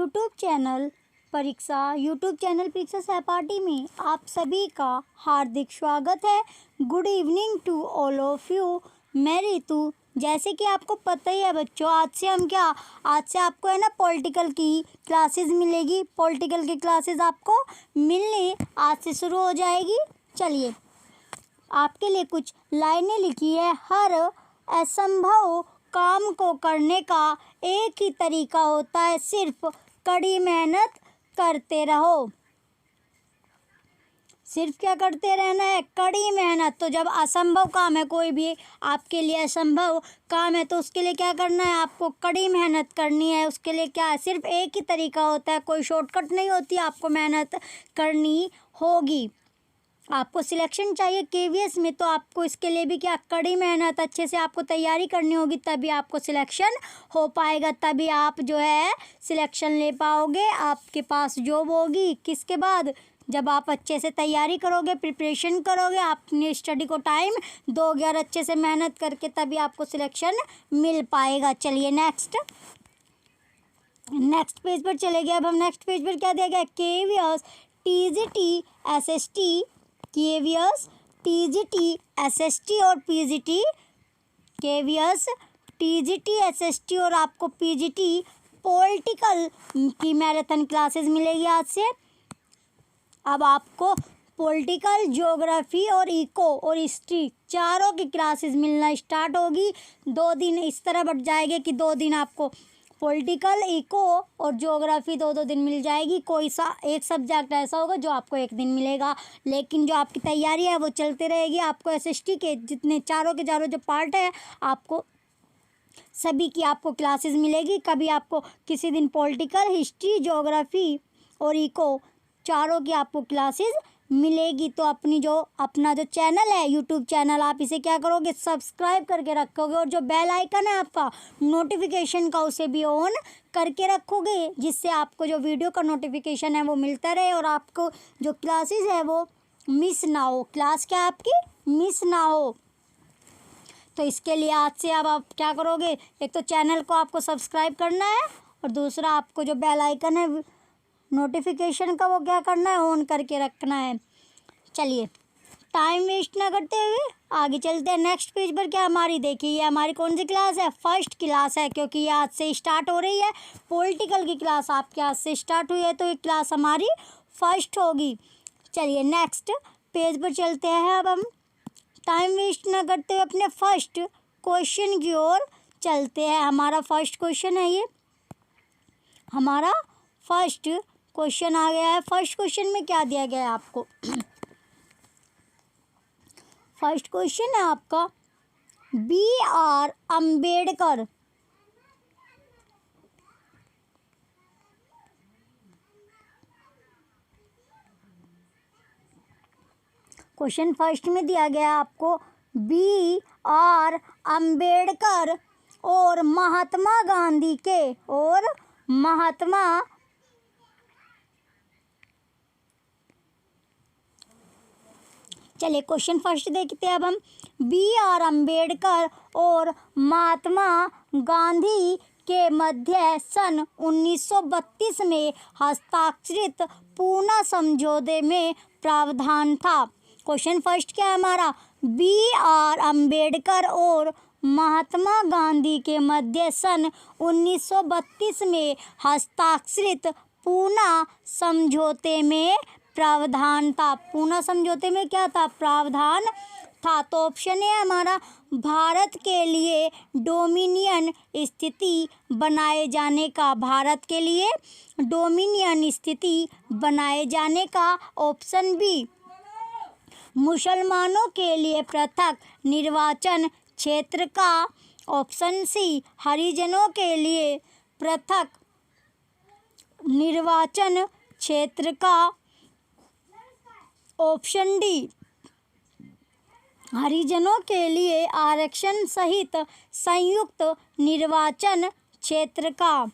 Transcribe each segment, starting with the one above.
YouTube channel परीक्षा सहपाठी में आप सभी का हार्दिक स्वागत है। Good evening to all of you. मैं रितु। जैसे कि आपको पता ही है बच्चों, आज से आपको है ना पॉलिटिकल की क्लासेस मिलेगी। पॉलिटिकल की क्लासेस आपको मिलनी आज से शुरू हो जाएगी। चलिए, आपके लिए कुछ लाइनें लिखी है। हर असंभव काम को करने का एक ही तरीका होता है, सिर्फ कड़ी मेहनत करते रहो। सिर्फ क्या करते रहना है? कड़ी मेहनत। तो जब असंभव काम है, कोई भी आपके लिए असंभव काम है, तो उसके लिए क्या करना है? आपको कड़ी मेहनत करनी है। उसके लिए क्या है? सिर्फ एक ही तरीका होता है, कोई शॉर्टकट नहीं होती, आपको मेहनत करनी होगी। आपको सिलेक्शन चाहिए केवीएस में, तो आपको इसके लिए भी क्या कड़ी मेहनत अच्छे से आपको तैयारी करनी होगी, तभी आपको सिलेक्शन हो पाएगा, तभी आप जो है सिलेक्शन ले पाओगे। आपके पास जॉब होगी किसके बाद? जब आप अच्छे से तैयारी करोगे, प्रिपरेशन करोगे, अपनी स्टडी को टाइम दोगे और अच्छे से मेहनत करके, तभी आपको सिलेक्शन मिल पाएगा। चलिए नेक्स्ट पेज पर चले गए। अब हम नेक्स्ट पेज पर क्या दिया गया? KVS TGT SST, KVS TGT SST और पीजीटी, केवीएस टीजीटी एसएसटी और आपको पीजीटी पॉलिटिकल की मैराथन क्लासेस मिलेगी आज से। अब आपको पॉलिटिकल, ज्योग्राफी और इको और हिस्ट्री चारों की क्लासेस मिलना स्टार्ट होगी। 2 दिन इस तरह बढ़ जाएंगे कि 2 दिन आपको पॉलिटिकल, इको और ज्योग्राफी 2-2 दिन मिल जाएगी। कोई सा एक सब्जेक्ट ऐसा होगा जो आपको 1 दिन मिलेगा, लेकिन जो आपकी तैयारी है वो चलते रहेगी। आपको एसएसटी के जितने चारों के चारों जो पार्ट है, आपको सभी की आपको क्लासेस मिलेगी। कभी आपको किसी दिन पॉलिटिकल, हिस्ट्री, ज्योग्राफी और इको चारों की आपको क्लासेस मिलेगी। तो अपना जो चैनल है, यूट्यूब चैनल, आप इसे क्या करोगे? सब्सक्राइब करके रखोगे, और जो बेल आइकन है आपका नोटिफिकेशन का, उसे भी ऑन करके रखोगे, जिससे आपको जो वीडियो का नोटिफिकेशन है वो मिलता रहे और आपको जो क्लासेस है वो मिस ना हो। क्लास क्या आपकी मिस ना हो। तो इसके लिए आज से अब आप क्या करोगे? एक तो चैनल को आपको सब्सक्राइब करना है, और दूसरा आपको जो बेल आइकन है नोटिफिकेशन का, वो क्या करना है? ऑन करके रखना है। चलिए, टाइम वेस्ट ना करते हुए आगे चलते हैं। नेक्स्ट पेज पर क्या हमारी देखिए, ये हमारी कौन सी क्लास है? फर्स्ट क्लास है, क्योंकि ये आज से स्टार्ट हो रही है। पॉलिटिकल की क्लास आपके आज से स्टार्ट हुई है, तो ये क्लास हमारी फर्स्ट होगी। चलिए नेक्स्ट पेज पर चलते हैं। अब हम टाइम वेस्ट ना करते हुए अपने फर्स्ट क्वेश्चन की ओर चलते हैं। हमारा फर्स्ट क्वेश्चन है, ये हमारा फर्स्ट क्वेश्चन आ गया है। फर्स्ट क्वेश्चन में क्या दिया गया है आपको? फर्स्ट क्वेश्चन है आपका BR अम्बेडकर। क्वेश्चन फर्स्ट में दिया गया है आपको BR अम्बेडकर और महात्मा गांधी के, चलिए क्वेश्चन फर्स्ट देखते हैं अब हम। BR अम्बेडकर और महात्मा गांधी के मध्य सन 1932 में हस्ताक्षरित पूना समझौते में प्रावधान था। क्वेश्चन फर्स्ट क्या है हमारा? BR अम्बेडकर और महात्मा गांधी के मध्य सन 1932 में हस्ताक्षरित पूना समझौते में प्रावधान था। पूना समझौते में क्या था? प्रावधान था। तो ऑप्शन है हमारा, भारत के लिए डोमिनियन स्थिति बनाए जाने का, भारत के लिए डोमिनियन स्थिति बनाए जाने का। ऑप्शन बी, मुसलमानों के लिए पृथक निर्वाचन क्षेत्र का। ऑप्शन सी, हरिजनों के लिए पृथक निर्वाचन क्षेत्र का। ऑप्शन डी, हरिजनों के लिए आरक्षण सहित संयुक्त निर्वाचन क्षेत्र का।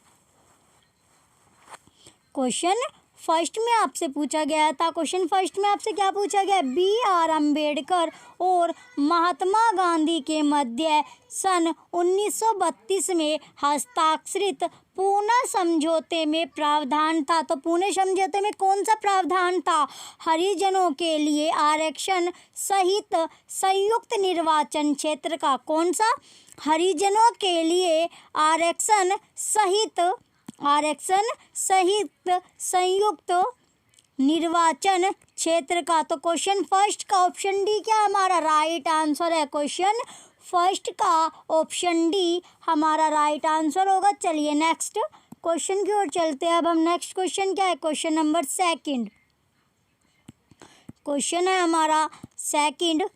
क्वेश्चन फर्स्ट में आपसे पूछा गया था, क्वेश्चन फर्स्ट में आपसे क्या पूछा गया, B.R. अम्बेडकर और महात्मा गांधी के मध्य सन 1932 में हस्ताक्षरित पूना समझौते में प्रावधान था। तो पूना समझौते में कौन सा प्रावधान था, हरिजनों के लिए आरक्षण सहित संयुक्त निर्वाचन क्षेत्र का, कौन सा, हरिजनों के लिए आरक्षण सहित संयुक्त निर्वाचन क्षेत्र का। तो क्वेश्चन फर्स्ट का ऑप्शन डी क्या हमारा राइट आंसर है, क्वेश्चन फर्स्ट का ऑप्शन डी हमारा राइट आंसर होगा। चलिए नेक्स्ट क्वेश्चन की ओर चलते हैं। अब हम नेक्स्ट क्वेश्चन क्या है, क्वेश्चन नंबर सेकंड, क्वेश्चन है हमारा सेकंड,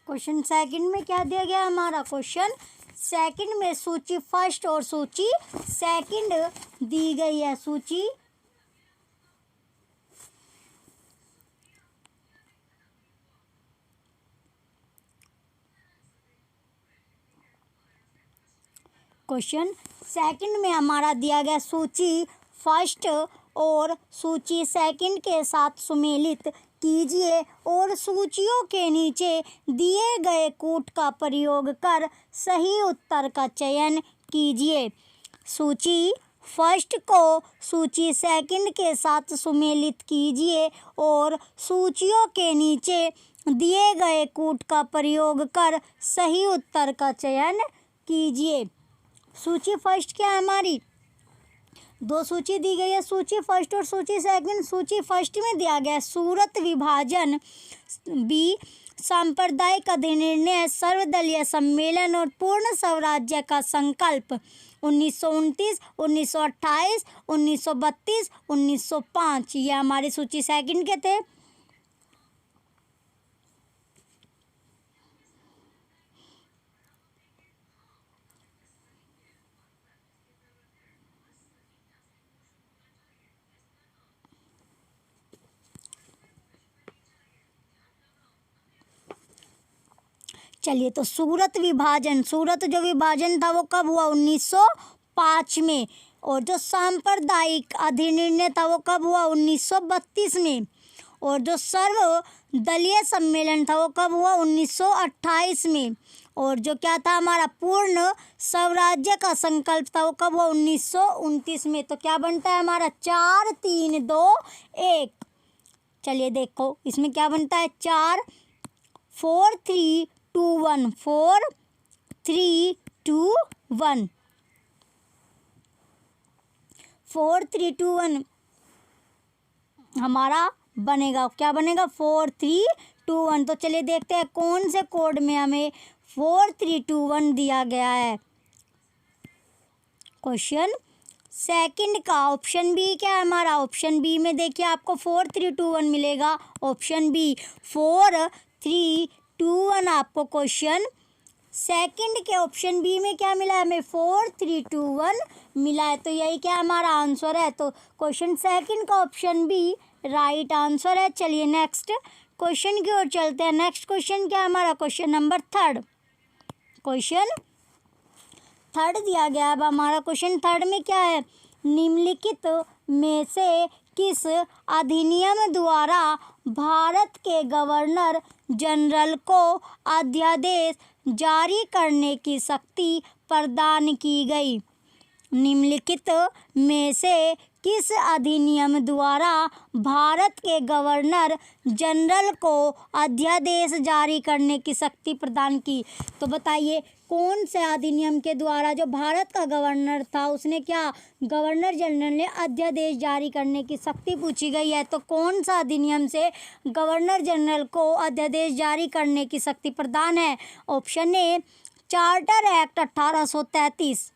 क्वेश्चन सेकंड में क्या दिया गया हमारा, क्वेश्चन सेकंड में सूची फर्स्ट और सूची सेकंड दी गई है। सूची क्वेश्चन सेकंड में हमारा दिया गया सूची फर्स्ट और सूची सेकंड के साथ सुमेलित कीजिए और सूचियों के नीचे दिए गए कूट का प्रयोग कर सही उत्तर का चयन कीजिए। सूची फर्स्ट को सूची सेकंड के साथ सुमेलित कीजिए और सूचियों के नीचे दिए गए कूट का प्रयोग कर सही उत्तर का चयन कीजिए। सूची फर्स्ट क्या है हमारी, दो सूची दी गई है, सूची फर्स्ट और सूची सेकंड। सूची फर्स्ट में दिया गया सूरत विभाजन, बी सांप्रदायिक अधिनिर्णय, सर्वदलीय सम्मेलन और पूर्ण स्वराज्य का संकल्प 1929, 1928, 1932, 1905, ये हमारी सूची सेकंड के थे। चलिए तो सूरत जो विभाजन था वो कब हुआ, 1905 में, और जो सांप्रदायिक अधिनिर्णय था वो कब हुआ, 1932 में, और जो सर्वदलीय सम्मेलन था वो कब हुआ, 1928 में, और जो क्या था हमारा पूर्ण स्वराज्य का संकल्प था वो कब हुआ, 1929 में। तो क्या बनता है हमारा 4 3 2 1। चलिए देखो इसमें क्या बनता है, 4 4 3 2 1 4 3 2 1 4 3 2 1 हमारा बनेगा, क्या बनेगा, 4 3 2 1। तो चलिए देखते हैं कौन से कोड में हमें 4 3 2 1 दिया गया है। क्वेश्चन सेकंड का ऑप्शन बी क्या है हमारा, ऑप्शन बी में देखिए आपको 4 3 2 1 मिलेगा, ऑप्शन बी 4 3 2 1 आपको क्वेश्चन सेकंड के ऑप्शन बी में क्या मिला है, हमें 4 3 2 1 मिला है। तो यही क्या हमारा आंसर है, तो क्वेश्चन सेकंड का ऑप्शन बी राइट आंसर है। चलिए नेक्स्ट क्वेश्चन की ओर चलते हैं। नेक्स्ट क्वेश्चन क्या हमारा, question number third, question third दिया गया। अब हमारा क्वेश्चन थर्ड में क्या है, निम्नलिखित में से किस अधिनियम द्वारा भारत के गवर्नर जनरल को अध्यादेश जारी करने की शक्ति प्रदान की गई। निम्नलिखित में से किस अधिनियम द्वारा भारत के गवर्नर जनरल को अध्यादेश जारी करने की शक्ति प्रदान की। तो बताइए कौन से अधिनियम के द्वारा जो भारत का गवर्नर था उसने क्या, गवर्नर जनरल ने अध्यादेश जारी करने की शक्ति पूछी गई है। तो कौन सा अधिनियम से गवर्नर जनरल को अध्यादेश जारी करने की शक्ति प्रदान है। Option A charter act 1833,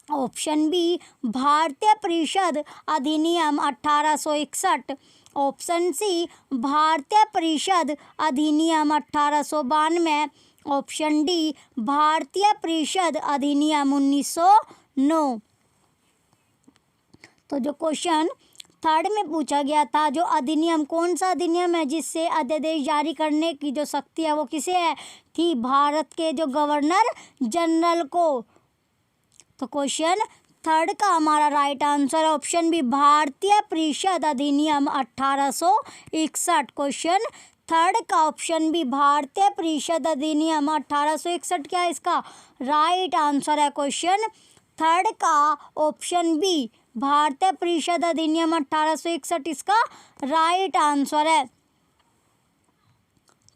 option B भारतीय परिषद अधिनियम 1861, ऑप्शन सी भारतीय परिषद अधिनियम 1892, ऑप्शन डी भारतीय परिषद अधिनियम 1909। तो जो क्वेश्चन थर्ड में पूछा गया था जो अधिनियम, कौन सा अधिनियम है जिससे अध्यादेश जारी करने की जो शक्ति है वो किसे है, थी भारत के जो गवर्नर जनरल को। तो क्वेश्चन थर्ड का हमारा राइट आंसर है ऑप्शन बी, भारतीय परिषद अधिनियम 1861। क्वेश्चन थर्ड का ऑप्शन बी, भारतीय परिषद अधिनियम 1861 क्या है इसका राइट आंसर है। क्वेश्चन थर्ड का ऑप्शन बी, भारतीय परिषद अधिनियम 1861 इसका राइट आंसर है।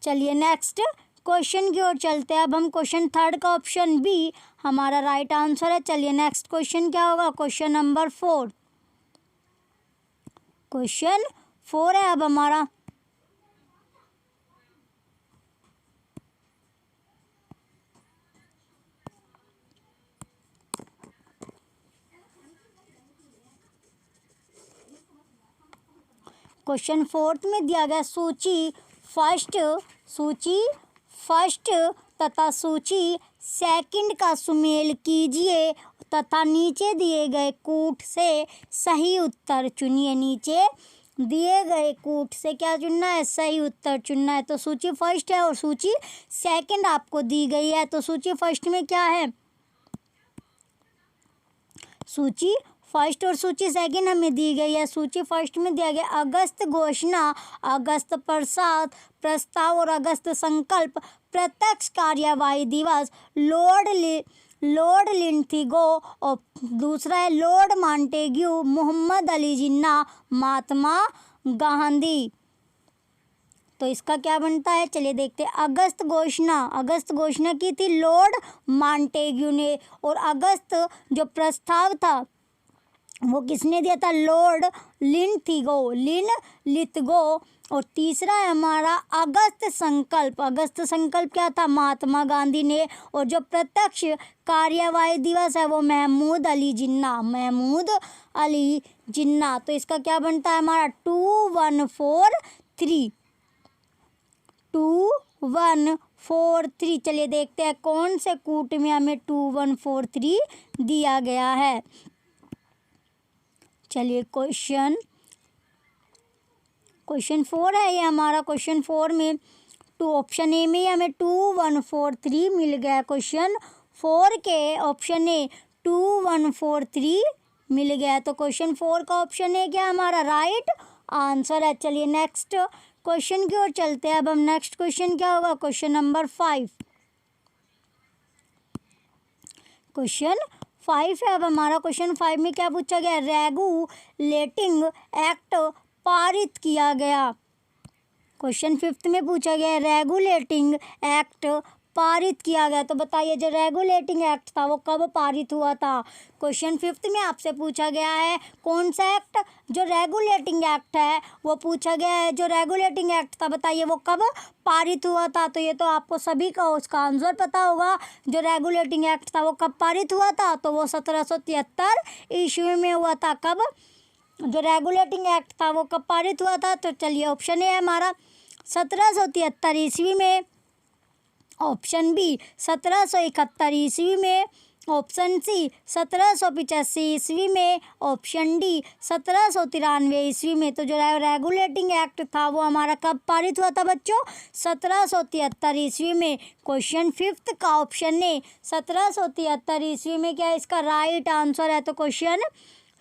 चलिए नेक्स्ट क्वेश्चन की ओर चलते हैं। अब हम क्वेश्चन थर्ड का ऑप्शन बी हमारा राइट आंसर है। चलिए नेक्स्ट क्वेश्चन क्या होगा, क्वेश्चन नंबर 4। क्वेश्चन 4 है अब हमारा। क्वेश्चन 4 में दिया गया सूची फर्स्ट तथा सूची सेकंड का सुमेल कीजिए तथा नीचे दिए गए कूट से सही उत्तर चुनिए। नीचे दिए गए कूट से क्या चुनना है, सही उत्तर चुनना है। तो सूची फर्स्ट है और सूची सेकंड आपको दी गई है। तो सूची फर्स्ट में क्या है, सूची फर्स्ट और सूची सेकंड हमें दी गई है। सूची फर्स्ट में दिया गया अगस्त घोषणा, अगस्त प्रस्ताव और अगस्त संकल्प, प्रत्यक्ष कार्यवाही दिवस, लॉर्ड लिंथिगो और दूसरा है लॉर्ड मॉन्टेग्यू, मोहम्मद अली जिन्ना, महात्मा गांधी। तो इसका क्या बनता है, चलिए देखते हैं। अगस्त घोषणा की थी लॉर्ड मॉन्टेग्यू ने, और अगस्त जो प्रस्ताव था वो किसने दिया था, लॉर्ड लिंथिगो। और तीसरा है हमारा अगस्त संकल्प क्या था, महात्मा गांधी ने। और जो प्रत्यक्ष कार्यवाही दिवस है वो महमूद अली जिन्ना। तो इसका क्या बनता है हमारा 2143। चलिए देखते हैं कौन से कूट में हमें 2143 दिया गया है। चलिए क्वेश्चन 4 है ये हमारा। क्वेश्चन 4 में ऑप्शन ए में हमें 2143 मिल गया। क्वेश्चन 4 के ऑप्शन ए 2143 मिल गया। तो क्वेश्चन 4 का ऑप्शन ए क्या हमारा राइट आंसर है। चलिए नेक्स्ट क्वेश्चन की ओर चलते हैं। अब हम नेक्स्ट क्वेश्चन क्या होगा, क्वेश्चन नंबर 5। क्वेश्चन 5 है अब हमारा। क्वेश्चन 5 में क्या पूछा गया, रेगुलेटिंग एक्ट पारित किया गया। क्वेश्चन 5 में पूछा गया रेगुलेटिंग एक्ट पारित किया गया। तो बताइए जो रेगुलेटिंग एक्ट था वो कब पारित हुआ था। क्वेश्चन 5 में आपसे पूछा गया है कौन सा एक्ट, जो रेगुलेटिंग एक्ट है वो पूछा गया है। जो रेगुलेटिंग एक्ट था बताइए वो कब पारित हुआ था। तो ये तो आपको सभी का उसका आंसर पता होगा। जो रेगुलेटिंग एक्ट था वो कब पारित हुआ था, तो वो 1773 ईस्वी में हुआ था। कब जो रेगुलेटिंग एक्ट था वो कब पारित हुआ था, तो चलिए ऑप्शन ए है हमारा 1773 ईस्वी में, ऑप्शन बी 1771 ईस्वी में, ऑप्शन सी 1785 ईस्वी में, ऑप्शन डी 1793 ईस्वी में। तो जो रेगुलेटिंग एक्ट था वो हमारा कब पारित हुआ था बच्चों, 1773 ईस्वी में। क्वेश्चन 5 का ऑप्शन ए 1773 ईस्वी में क्या इसका राइट आंसर है। तो क्वेश्चन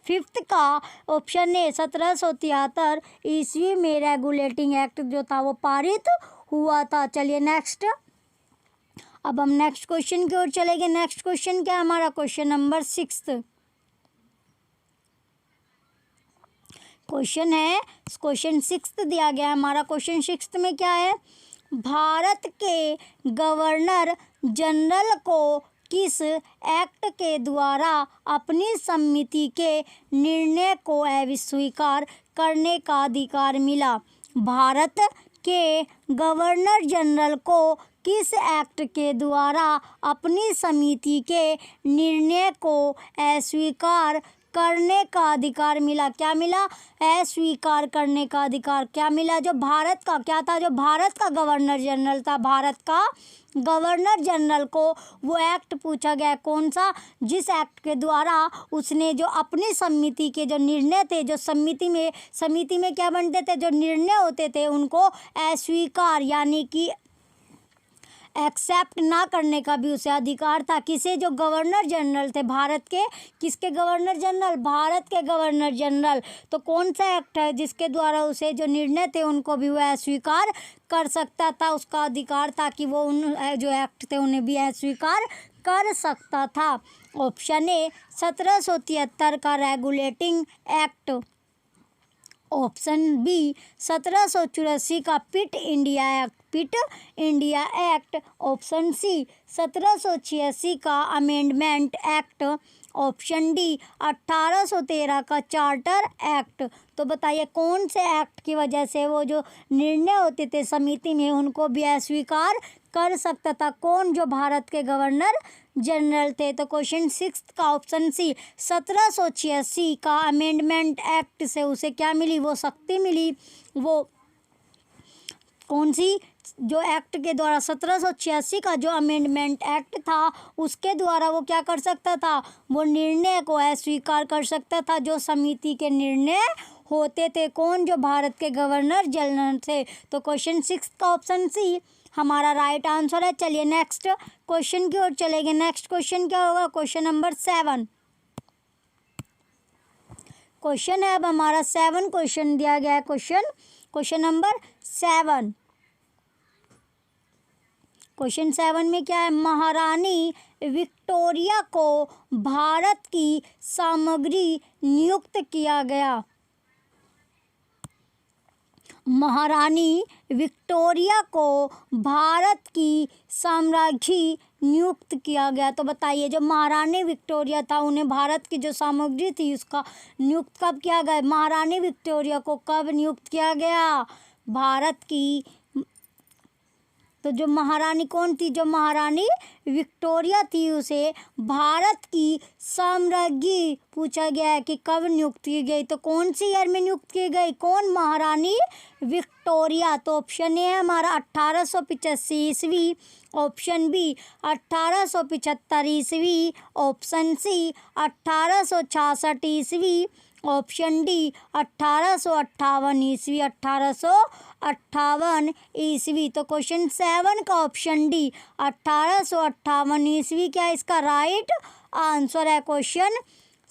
5 का ऑप्शन ए 1773 ईस्वी में रेगुलेटिंग एक्ट जो था वो पारित हुआ था। चलिए नेक्स्ट, अब हम नेक्स्ट क्वेश्चन की ओर चलेंगे। नेक्स्ट क्वेश्चन क्या है हमारा, क्वेश्चन नंबर 6। क्वेश्चन 6 दिया गया है हमारा। क्वेश्चन 6 में क्या है, भारत के गवर्नर जनरल को किस एक्ट के द्वारा अपनी सम्मति के निर्णय को अस्वीकार करने का अधिकार मिला। भारत के गवर्नर जनरल को किस एक्ट के द्वारा अपनी समिति के निर्णय को अस्वीकार करने का अधिकार मिला। क्या मिला? अस्वीकार करने का अधिकार। क्या मिला? जो भारत का क्या था, जो भारत का गवर्नर जनरल था, भारत का गवर्नर जनरल को वो एक्ट पूछा गया, कौन सा? जिस एक्ट के द्वारा उसने जो अपनी समिति के जो निर्णय थे, जो समिति में क्या बनते थे, जो निर्णय होते थे, उनको अस्वीकार यानी कि एक्सेप्ट ना करने का भी उसे अधिकार था। किसे? जो गवर्नर जनरल थे भारत के। किसके गवर्नर जनरल? भारत के गवर्नर जनरल। तो कौन सा एक्ट है जिसके द्वारा उसे जो निर्णय थे उनको भी वह अस्वीकार कर सकता था, उसका अधिकार था कि वो उन जो एक्ट थे उन्हें भी अस्वीकार कर सकता था। ऑप्शन ए 1773 का रेगुलेटिंग एक्ट। ऑप्शन बी 1784 का पिट इंडिया एक्ट। ऑप्शन सी 1786 का अमेंडमेंट एक्ट। ऑप्शन डी 1813 का चार्टर एक्ट। तो बताइए कौन से एक्ट की वजह से वो जो निर्णय होते थे समिति में उनको भी अस्वीकार कर सकता था? कौन? जो भारत के गवर्नर जनरल थे। तो क्वेश्चन 6 का ऑप्शन सी 1786 का अमेंडमेंट एक्ट से उसे क्या मिली? वो शक्ति मिली। वो कौन सी? जो एक्ट के द्वारा 1786 का जो अमेंडमेंट एक्ट था उसके द्वारा वो क्या कर सकता था? वो निर्णय को अस्वीकार कर सकता था जो समिति के निर्णय होते थे। कौन? जो भारत के गवर्नर जनरल थे। तो क्वेश्चन 6 का ऑप्शन सी हमारा राइट आंसर है। चलिए नेक्स्ट क्वेश्चन की ओर चलेंगे। नेक्स्ट क्वेश्चन क्या होगा? Question number 7। क्वेश्चन है अब हमारा 7 क्वेश्चन दिया गया है। Question number 7। क्वेश्चन 7 में क्या है? महारानी विक्टोरिया को भारत की सामग्री नियुक्त किया गया। महारानी विक्टोरिया को भारत की साम्राज्ञी नियुक्त किया गया। तो बताइए जो महारानी विक्टोरिया था उन्हें भारत की जो सामग्री थी उसका नियुक्त कब किया गया? महारानी विक्टोरिया को कब नियुक्त किया गया? भारत की। तो जो महारानी कौन थी? जो महारानी विक्टोरिया थी उसे भारत की साम्राज्ञी पूछा गया है कि कब नियुक्त की गई। तो कौन सी ईयर में नियुक्त की गई? कौन? महारानी विक्टोरिया। तो ऑप्शन ए है हमारा 1885 ईस्वी। ऑप्शन बी 1875 ईस्वी। ऑप्शन सी 1866 ईस्वी। ऑप्शन डी 1858 ईस्वी। 1858 ईस्वी। तो क्वेश्चन 7 का ऑप्शन डी 1858 ईस्वी क्या है इसका राइट आंसर है। क्वेश्चन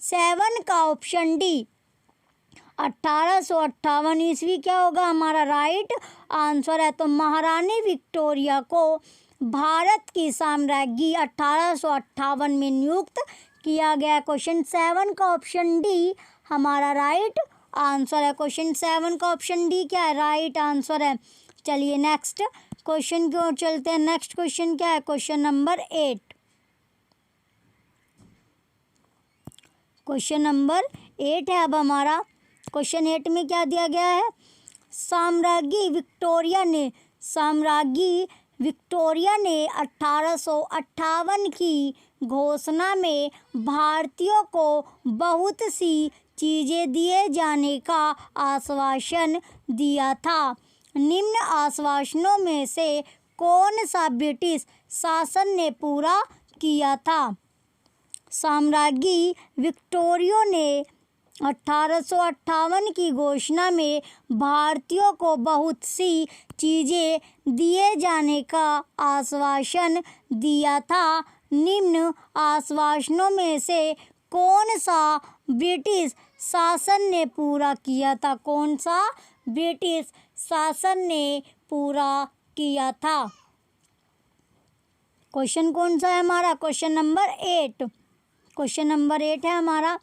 7 का ऑप्शन डी 1858 ईस्वी क्या होगा हमारा राइट आंसर है। तो महारानी विक्टोरिया को भारत की साम्राज्ञी 1858 में नियुक्त किया गया। क्वेश्चन 7 का ऑप्शन डी हमारा राइट आंसर है। क्वेश्चन 7 का ऑप्शन डी क्या है? राइट आंसर है। चलिए नेक्स्ट क्वेश्चन की ओर चलते हैं। नेक्स्ट क्वेश्चन क्या है? Question number 8। क्वेश्चन नंबर 8 है अब हमारा। क्वेश्चन 8 में क्या दिया गया है? साम्राज्ञी विक्टोरिया ने 1858 की घोषणा में भारतीयों को बहुत सी चीज़ें दिए जाने का आश्वासन दिया था। निम्न आश्वासनों में से कौन सा ब्रिटिश शासन ने पूरा किया था? साम्राज्ञी विक्टोरिया ने 1858 की घोषणा में भारतीयों को बहुत सी चीज़ें दिए जाने का आश्वासन दिया था। निम्न आश्वासनों में से कौन सा ब्रिटिश शासन ने पूरा किया था? कौन सा ब्रिटिश शासन ने पूरा किया था? क्वेश्चन कौन सा है हमारा? Question number 8। क्वेश्चन नंबर 8 है हमारा।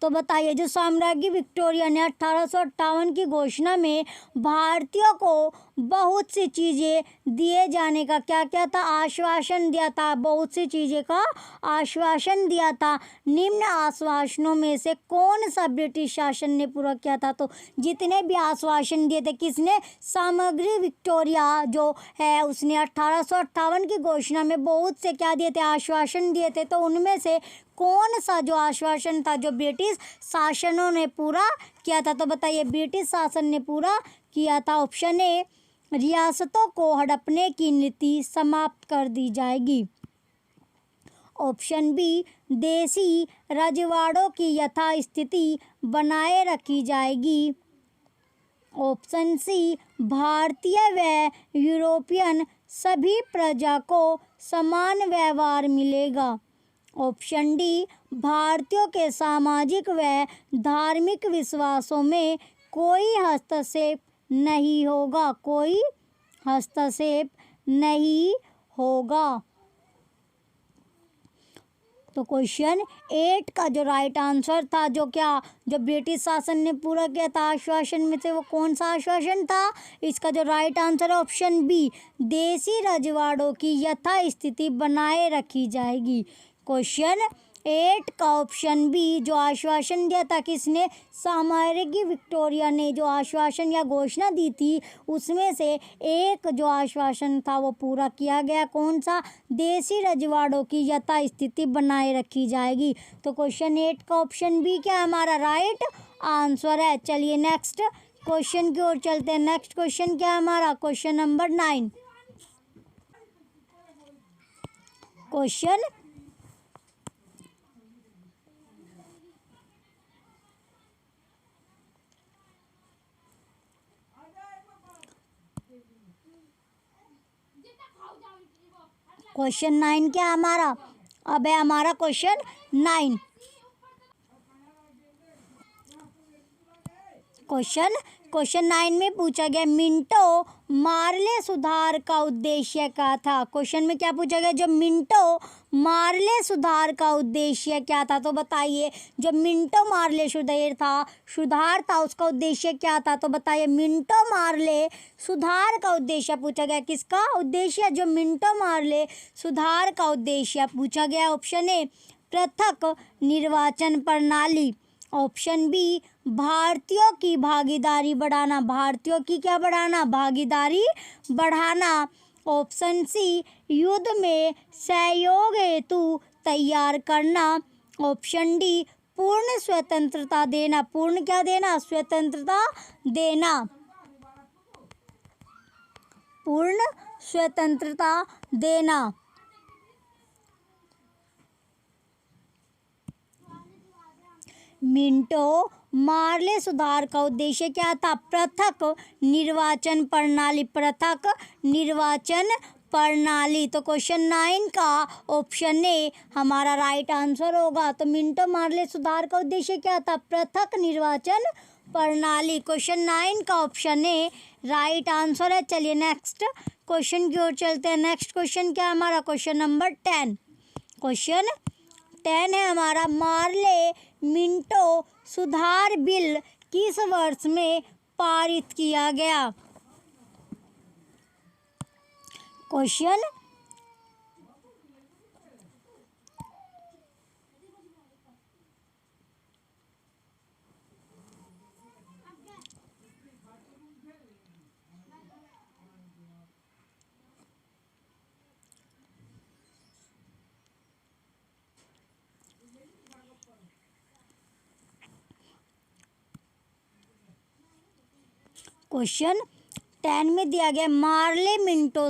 तो बताइए जो साम्राज्ञी विक्टोरिया ने 1858 की घोषणा में भारतीयों को बहुत सी चीज़ें दिए जाने का क्या क्या था, आश्वासन दिया था, बहुत सी चीज़ें का आश्वासन दिया था। निम्न आश्वासनों में से कौन सा ब्रिटिश शासन ने पूरा किया था? तो जितने भी आश्वासन दिए थे किसने? सामग्री विक्टोरिया जो है उसने 1858 की घोषणा में बहुत से क्या दिए थे? आश्वासन दिए थे। तो उनमें से कौन सा जो आश्वासन था जो ब्रिटिश शासनों ने पूरा किया था? तो बताइए, ब्रिटिश शासन ने पूरा किया था। ऑप्शन ए, रियासतों को हड़पने की नीति समाप्त कर दी जाएगी। ऑप्शन बी, देसी रजवाड़ों की यथास्थिति बनाए रखी जाएगी। ऑप्शन सी, भारतीय व यूरोपियन सभी प्रजा को समान व्यवहार मिलेगा। ऑप्शन डी, भारतीयों के सामाजिक व धार्मिक विश्वासों में कोई हस्तक्षेप नहीं होगा, कोई हस्तक्षेप नहीं होगा। तो क्वेश्चन 8 का जो राइट आंसर था, जो ब्रिटिश शासन ने पूरा किया था आश्वासन में से, वो कौन सा आश्वासन था? इसका जो राइट आंसर है ऑप्शन बी, देसी रजवाड़ों की यथास्थिति बनाए रखी जाएगी। क्वेश्चन 8 का ऑप्शन बी, जो आश्वासन दिया था किसने? सामग्री विक्टोरिया ने जो आश्वासन या घोषणा दी थी उसमें से एक जो आश्वासन था वो पूरा किया गया। कौन सा? देसी रजवाड़ों की यथास्थिति बनाए रखी जाएगी। तो क्वेश्चन 8 का ऑप्शन बी क्या हमारा राइट आंसर है। चलिए नेक्स्ट क्वेश्चन की ओर चलते हैं। नेक्स्ट क्वेश्चन क्या है हमारा? Question number 9। क्वेश्चन क्वेश्चन 9 क्या हमारा? अब है हमारा क्वेश्चन 9। क्वेश्चन 9 में पूछा गया मिंटो मार्ले सुधार का उद्देश्य क्या था? क्वेश्चन में क्या पूछा गया? जो मिंटो मार्ले सुधार का उद्देश्य क्या था? तो बताइए, जो मिंटो मार्ले सुधार था उसका उद्देश्य क्या था? तो बताइए, मिंटो मार्ले सुधार का उद्देश्य पूछा गया। किसका उद्देश्य? जो मिंटो मार्ले सुधार का उद्देश्य पूछा गया। ऑप्शन ए, पृथक निर्वाचन प्रणाली। ऑप्शन बी, भारतीयों की भागीदारी बढ़ाना। भारतीयों की क्या बढ़ाना? भागीदारी बढ़ाना। ऑप्शन सी, युद्ध में सहयोग हेतु तैयार करना। ऑप्शन डी, पूर्ण स्वतंत्रता देना। पूर्ण क्या देना? स्वतंत्रता देना। पूर्ण स्वतंत्रता देना। मिंटो मार्ले सुधार का उद्देश्य क्या था? पृथक निर्वाचन प्रणाली। पृथक निर्वाचन प्रणाली। तो क्वेश्चन 9 का ऑप्शन ए हमारा राइट आंसर होगा। तो मिंटो मार्ले सुधार का उद्देश्य क्या था? पृथक निर्वाचन प्रणाली। क्वेश्चन 9 का ऑप्शन ए राइट आंसर है। चलिए नेक्स्ट क्वेश्चन की ओर चलते हैं। नेक्स्ट क्वेश्चन क्या है हमारा? Question number 10। क्वेश्चन 10 है हमारा, मार्ले मिंटो सुधार बिल किस वर्ष में पारित किया गया? क्वेश्चन क्वेश्चन 10 में दिया गया मार्ले मिंटो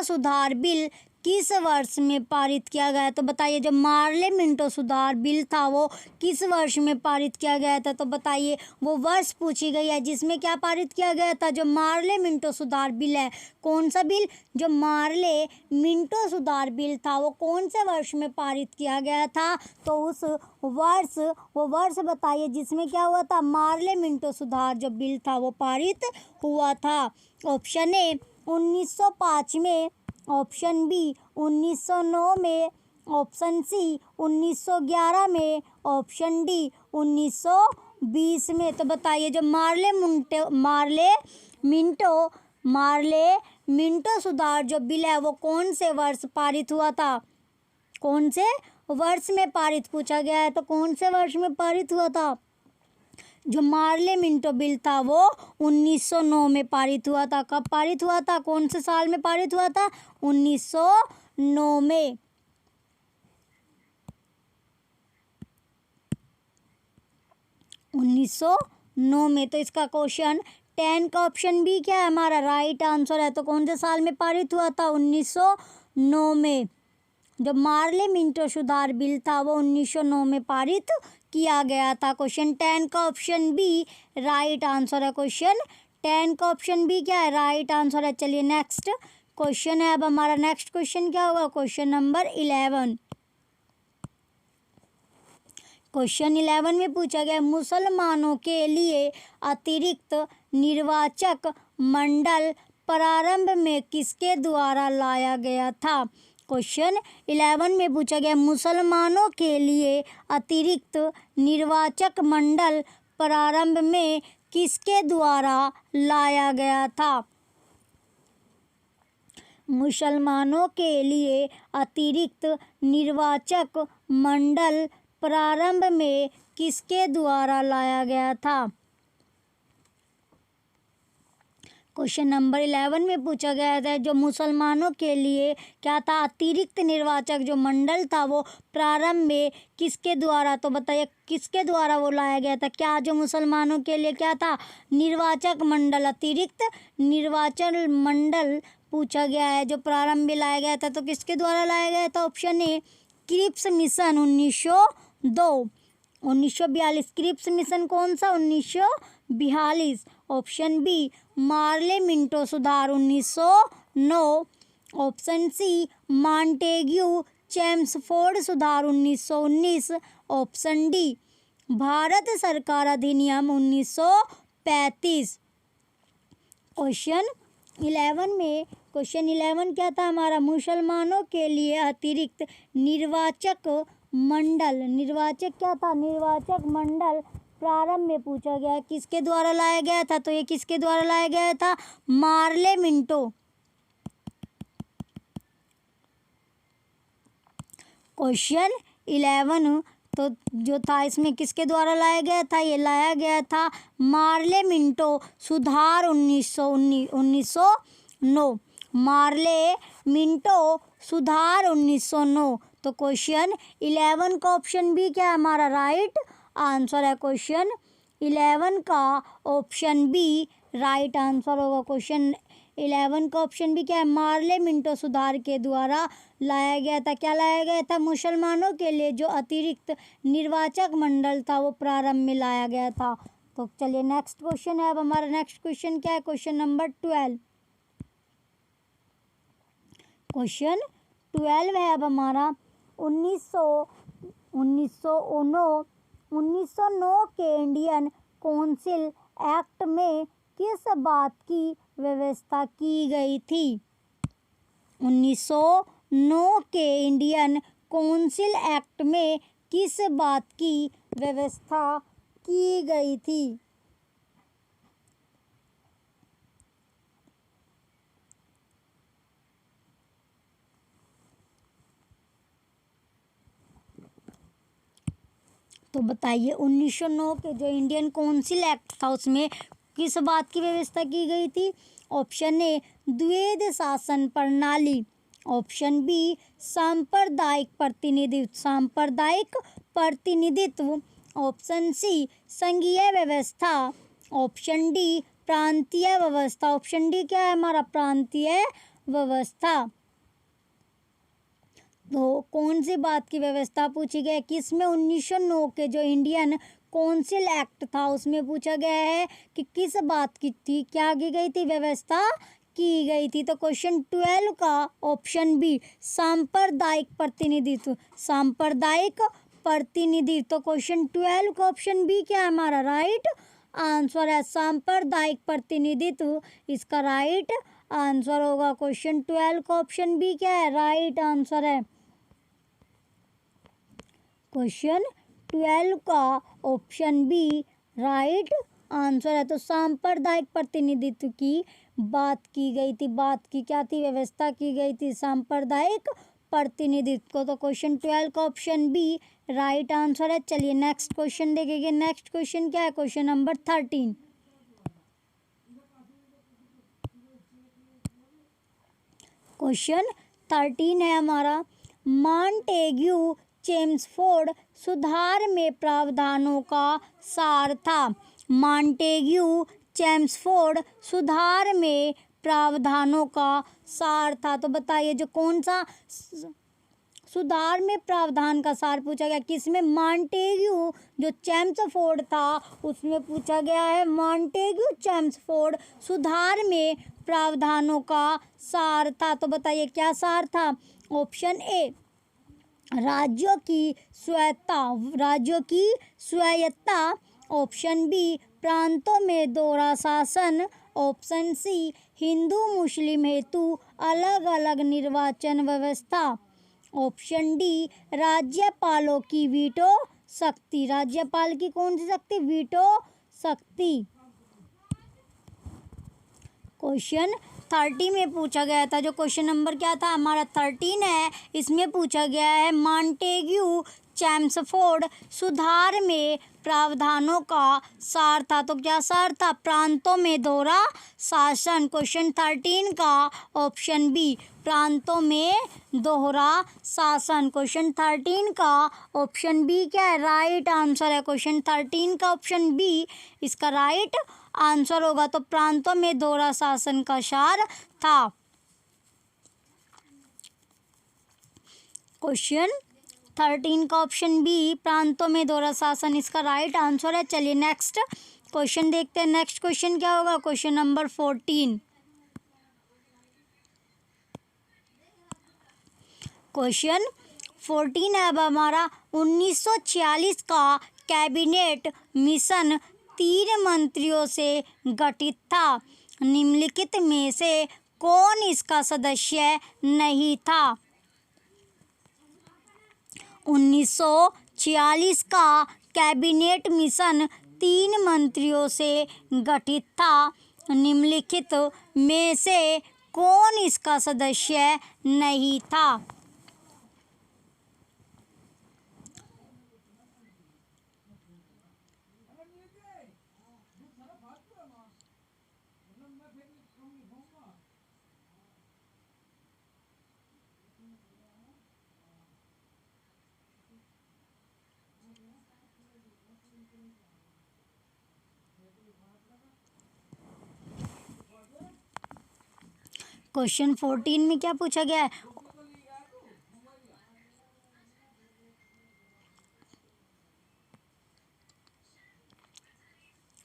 सुधार बिल किस वर्ष में पारित किया गया? तो बताइए, जो मार्ले मिंटो सुधार बिल था वो किस वर्ष में पारित किया गया था? तो बताइए, वो वर्ष पूछी गई है जिसमें क्या पारित किया गया था? जो मार्ले मिंटो सुधार बिल है, कौन सा बिल? जो मार्ले मिंटो सुधार बिल था वो कौन से वर्ष में पारित किया गया था? तो वो वर्ष बताइए जिसमें क्या हुआ था? मार्ले मिंटो सुधार जो बिल था वो पारित हुआ था। ऑप्शन ए 1905 में। ऑप्शन बी 1909 में। ऑप्शन सी 1911 में। ऑप्शन डी 1912 1920 में। तो बताइए जो मार्ले मिंटो सुधार जो बिल है वो कौन से वर्ष पारित हुआ था? कौन से वर्ष में पारित पूछा गया है, तो कौन से वर्ष में पारित हुआ था? जो मार्ले मिंटो बिल था वो 1909 में पारित हुआ था। कब पारित हुआ था? कौन से साल में पारित हुआ था? 1909 में। 1909 में। तो इसका क्वेश्चन 10 का ऑप्शन बी क्या है हमारा राइट आंसर है। तो कौन से साल में पारित हुआ था? 1909 में। जो मार्ले मिंटो सुधार बिल था वो 1909 में पारित किया गया था। क्वेश्चन 10 का ऑप्शन बी राइट आंसर है। क्वेश्चन 10 का ऑप्शन बी क्या है? राइट आंसर है। चलिए नेक्स्ट क्वेश्चन है। अब हमारा नेक्स्ट क्वेश्चन क्या होगा? Question number 11। क्वेश्चन 11 में पूछा गया मुसलमानों के लिए अतिरिक्त निर्वाचक मंडल प्रारंभ में किसके द्वारा लाया गया था? क्वेश्चन 11 में पूछा गया मुसलमानों के लिए अतिरिक्त निर्वाचक मंडल प्रारंभ में किसके द्वारा लाया गया था? मुसलमानों के लिए अतिरिक्त निर्वाचक मंडल प्रारंभ में किसके द्वारा लाया गया था? क्वेश्चन नंबर 11 में पूछा गया था जो मुसलमानों के लिए क्या था? अतिरिक्त निर्वाचक जो मंडल था वो प्रारंभ में किसके द्वारा, तो बताइए किसके द्वारा वो लाया गया था? क्या जो मुसलमानों के लिए क्या था? निर्वाचक मंडल, अतिरिक्त निर्वाचन मंडल पूछा गया है जो प्रारंभ में लाया गया था। तो किसके द्वारा लाया गया था? Option A Cripps mission 1902। 1942 Cripps mission कौन सा? 1942। ऑप्शन बी मार्ले मिंटो सुधार 1909। ऑप्शन सी मॉन्टेग्यू चेम्सफोर्ड सुधार 1919। ऑप्शन डी भारत सरकार अधिनियम 1935। क्वेश्चन 11 में क्वेश्चन 11 क्या था हमारा? मुसलमानों के लिए अतिरिक्त निर्वाचक मंडल, निर्वाचक क्या था? निर्वाचक मंडल प्रारंभ में पूछा गया किसके द्वारा लाया गया था? तो ये किसके द्वारा लाया गया था? Morley Minto. क्वेश्चन 11 तो जो था इसमें किसके द्वारा लाया गया था? ये लाया गया था मार्ले मिंटो सुधार 1909। मार्ले मिंटो सुधार 1909। तो क्वेश्चन 11 का ऑप्शन बी क्या है हमारा? राइट आंसर है। क्वेश्चन 11 का ऑप्शन बी राइट आंसर होगा। क्वेश्चन 11 का ऑप्शन बी क्या है? मार्ले मिंटो सुधार के द्वारा लाया गया था। क्या लाया गया था? मुसलमानों के लिए जो अतिरिक्त निर्वाचक मंडल था वो प्रारंभ में लाया गया था। तो चलिए नेक्स्ट क्वेश्चन है। अब हमारा नेक्स्ट क्वेश्चन क्या है? Question number 12। क्वेश्चन 12 है अब हमारा 1909 के इंडियन काउंसिल एक्ट में किस बात की व्यवस्था की गई थी? 1909 के इंडियन काउंसिल एक्ट में किस बात की व्यवस्था की गई थी? तो बताइए 1909 के जो इंडियन काउंसिल एक्ट था उसमें किस बात की व्यवस्था की गई थी? ऑप्शन ए द्वैध शासन प्रणाली। ऑप्शन बी सांप्रदायिक प्रतिनिधित्व। ऑप्शन सी संघीय व्यवस्था। ऑप्शन डी प्रांतीय व्यवस्था। ऑप्शन डी क्या है हमारा? प्रांतीय व्यवस्था। तो कौन सी बात की व्यवस्था पूछी गई? किसमें 1909 के जो इंडियन काउंसिल एक्ट था उसमें पूछा गया है कि किस बात की थी, क्या की गई थी, व्यवस्था की गई थी? तो क्वेश्चन 12 का ऑप्शन बी सांप्रदायिक प्रतिनिधित्व। सांप्रदायिक प्रतिनिधित्व। तो क्वेश्चन 12 का ऑप्शन बी क्या है हमारा? राइट आंसर है। सांप्रदायिक प्रतिनिधित्व इसका राइट आंसर होगा। क्वेश्चन 12 का ऑप्शन बी क्या है? राइट आंसर है। क्वेश्चन 12 का ऑप्शन बी राइट आंसर है। तो सांप्रदायिक प्रतिनिधित्व की बात की गई थी। बात की क्या थी? व्यवस्था की गई थी सांप्रदायिक प्रतिनिधित्व को। तो क्वेश्चन 12 का ऑप्शन बी राइट आंसर है। चलिए नेक्स्ट क्वेश्चन देखेंगे। नेक्स्ट क्वेश्चन क्या है? Question number 13। क्वेश्चन 13 है हमारा, मॉन्टेग्यू चेम्सफोर्ड सुधार में प्रावधानों का सार था। मॉन्टेग्यू चेम्सफोर्ड सुधार में प्रावधानों का सार था। तो बताइए जो कौन सा सुधार में प्रावधान का सार पूछा गया? किसमें? मॉन्टेग्यू जो चेम्सफोर्ड था उसमें पूछा गया है। मॉन्टेग्यू चेम्सफोर्ड सुधार में प्रावधानों का सार था। तो बताइए क्या सार था? ऑप्शन ए राज्यों की स्वायत्ता, राज्यों की स्वायत्ता। ऑप्शन बी प्रांतों में दोहरा शासन। ऑप्शन सी हिंदू मुस्लिम हेतु अलग अलग निर्वाचन व्यवस्था। ऑप्शन डी राज्यपालों की वीटो शक्ति। राज्यपाल की कौन सी शक्ति? वीटो शक्ति। क्वेश्चन 30 में पूछा गया था। जो क्वेश्चन नंबर क्या था हमारा? 13 है। इसमें पूछा गया है मॉन्टेग्यू चेम्सफोर्ड सुधार में प्रावधानों का सार था। तो क्या सार था? प्रांतों में दोहरा शासन। क्वेश्चन 13 का ऑप्शन बी प्रांतों में दोहरा शासन। क्वेश्चन 13 का ऑप्शन बी क्या है? राइट आंसर है। क्वेश्चन 13 का ऑप्शन बी इसका राइट आंसर होगा। तो प्रांतों में दोहरा शासन का सार था। क्वेश्चन 13 का ऑप्शन बी प्रांतों में दोहरा शासन इसका राइट आंसर है। चलिए नेक्स्ट क्वेश्चन देखते हैं। नेक्स्ट क्वेश्चन क्या होगा? Question number 14। क्वेश्चन 14 है अब हमारा, 1946 का कैबिनेट मिशन 3 मंत्रियों से गठित था। निम्नलिखित में से कौन इसका सदस्य नहीं था? 1946 का कैबिनेट मिशन 3 मंत्रियों से गठित था। निम्नलिखित में से कौन इसका सदस्य नहीं था? क्वेश्चन 14 में क्या पूछा गया है?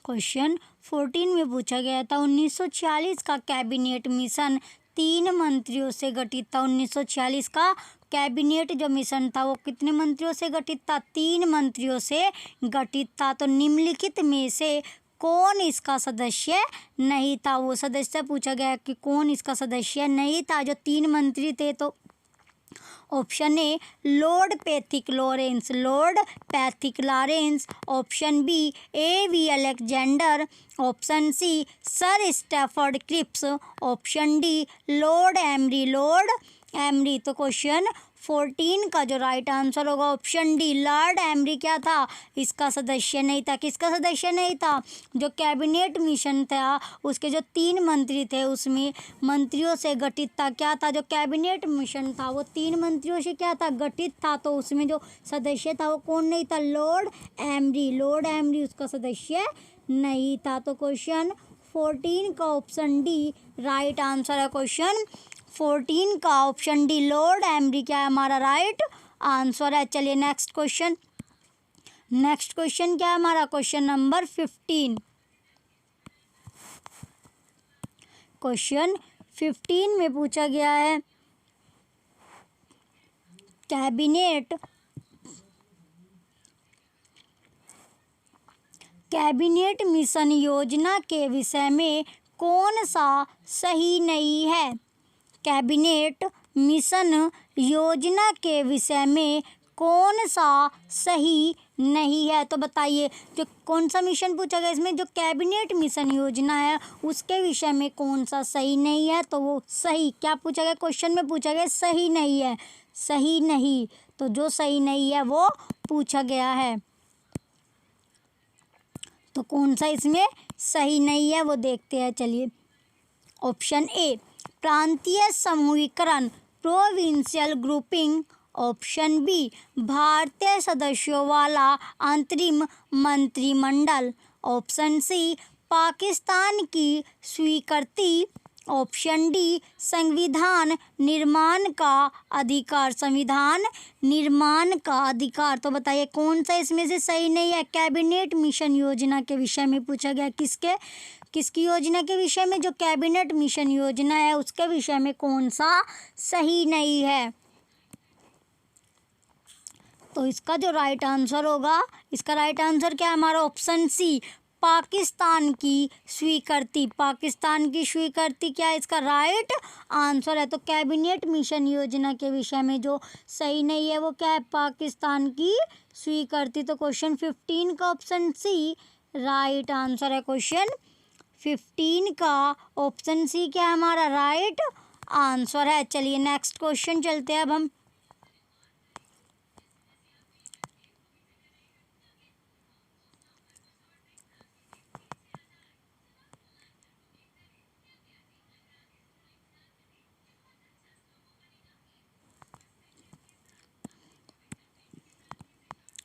क्वेश्चन 14 में पूछा गया था 1946 का कैबिनेट मिशन 3 मंत्रियों से गठित था। 1946 का कैबिनेट जो मिशन था वो कितने मंत्रियों से गठित था? 3 मंत्रियों से गठित था। तो निम्नलिखित में से कौन इसका सदस्य नहीं था? वो सदस्य पूछा गया कि कौन इसका सदस्य नहीं था जो 3 मंत्री थे। तो option A Lord Pethick Lawrence, Lord Pethick Lawrence. Option B A.V. Alexander. Option C sir Stafford Cripps. Option D Lord Amery, Lord Amery. तो क्वेश्चन 14 का जो राइट आंसर होगा ऑप्शन डी लॉर्ड एमरी क्या था? इसका सदस्य नहीं था। किसका सदस्य नहीं था? जो कैबिनेट मिशन था उसके जो 3 मंत्री थे उसमें मंत्रियों से गठित था। क्या था? जो कैबिनेट मिशन था वो 3 मंत्रियों से क्या था? गठित था। तो उसमें जो सदस्य था वो कौन नहीं था? लॉर्ड एमरी, लॉर्ड एमरी उसका सदस्य नहीं था। तो क्वेश्चन 14 का ऑप्शन डी राइट आंसर है। क्वेश्चन 14 का ऑप्शन डी लॉर्ड एमरी क्या है हमारा राइट आंसर है। चलिए नेक्स्ट क्वेश्चन। नेक्स्ट क्वेश्चन क्या है हमारा? Question number 15। क्वेश्चन 15 में पूछा गया है कैबिनेट मिशन योजना के विषय में कौन सा सही नहीं है? कैबिनेट मिशन योजना के विषय में कौन सा सही नहीं है? तो बताइए, जो कौन सा मिशन पूछा गया इसमें, जो कैबिनेट मिशन योजना है उसके विषय में कौन सा सही नहीं है? तो वो सही क्या पूछा गया, क्वेश्चन में पूछा गया सही नहीं है, सही नहीं। तो जो सही नहीं है वो पूछा गया है। तो कौन सा इसमें सही नहीं है वो देखते हैं। चलिए, ऑप्शन ए प्रांतीय समूहीकरण, प्रोविंशियल ग्रुपिंग। ऑप्शन बी भारतीय सदस्यों वाला अंतरिम मंत्रिमंडल। ऑप्शन सी पाकिस्तान की स्वीकृति। ऑप्शन डी संविधान निर्माण का अधिकार, संविधान निर्माण का अधिकार। तो बताइए कौन सा इसमें से सही नहीं है? कैबिनेट मिशन योजना के विषय में पूछा गया, किसकी योजना के विषय में, जो कैबिनेट मिशन योजना है उसके विषय में कौन सा सही नहीं है? तो इसका जो राइट आंसर होगा, इसका राइट आंसर क्या है हमारा? ऑप्शन सी पाकिस्तान की स्वीकृति। पाकिस्तान की स्वीकृति क्या है इसका राइट आंसर है। तो कैबिनेट मिशन योजना के विषय में जो सही नहीं है वो क्या है? पाकिस्तान की स्वीकृति। तो क्वेश्चन 15 का ऑप्शन सी राइट आंसर है। क्वेश्चन 15 का ऑप्शन सी क्या है हमारा राइट आंसर है। चलिए नेक्स्ट क्वेश्चन चलते हैं अब हम।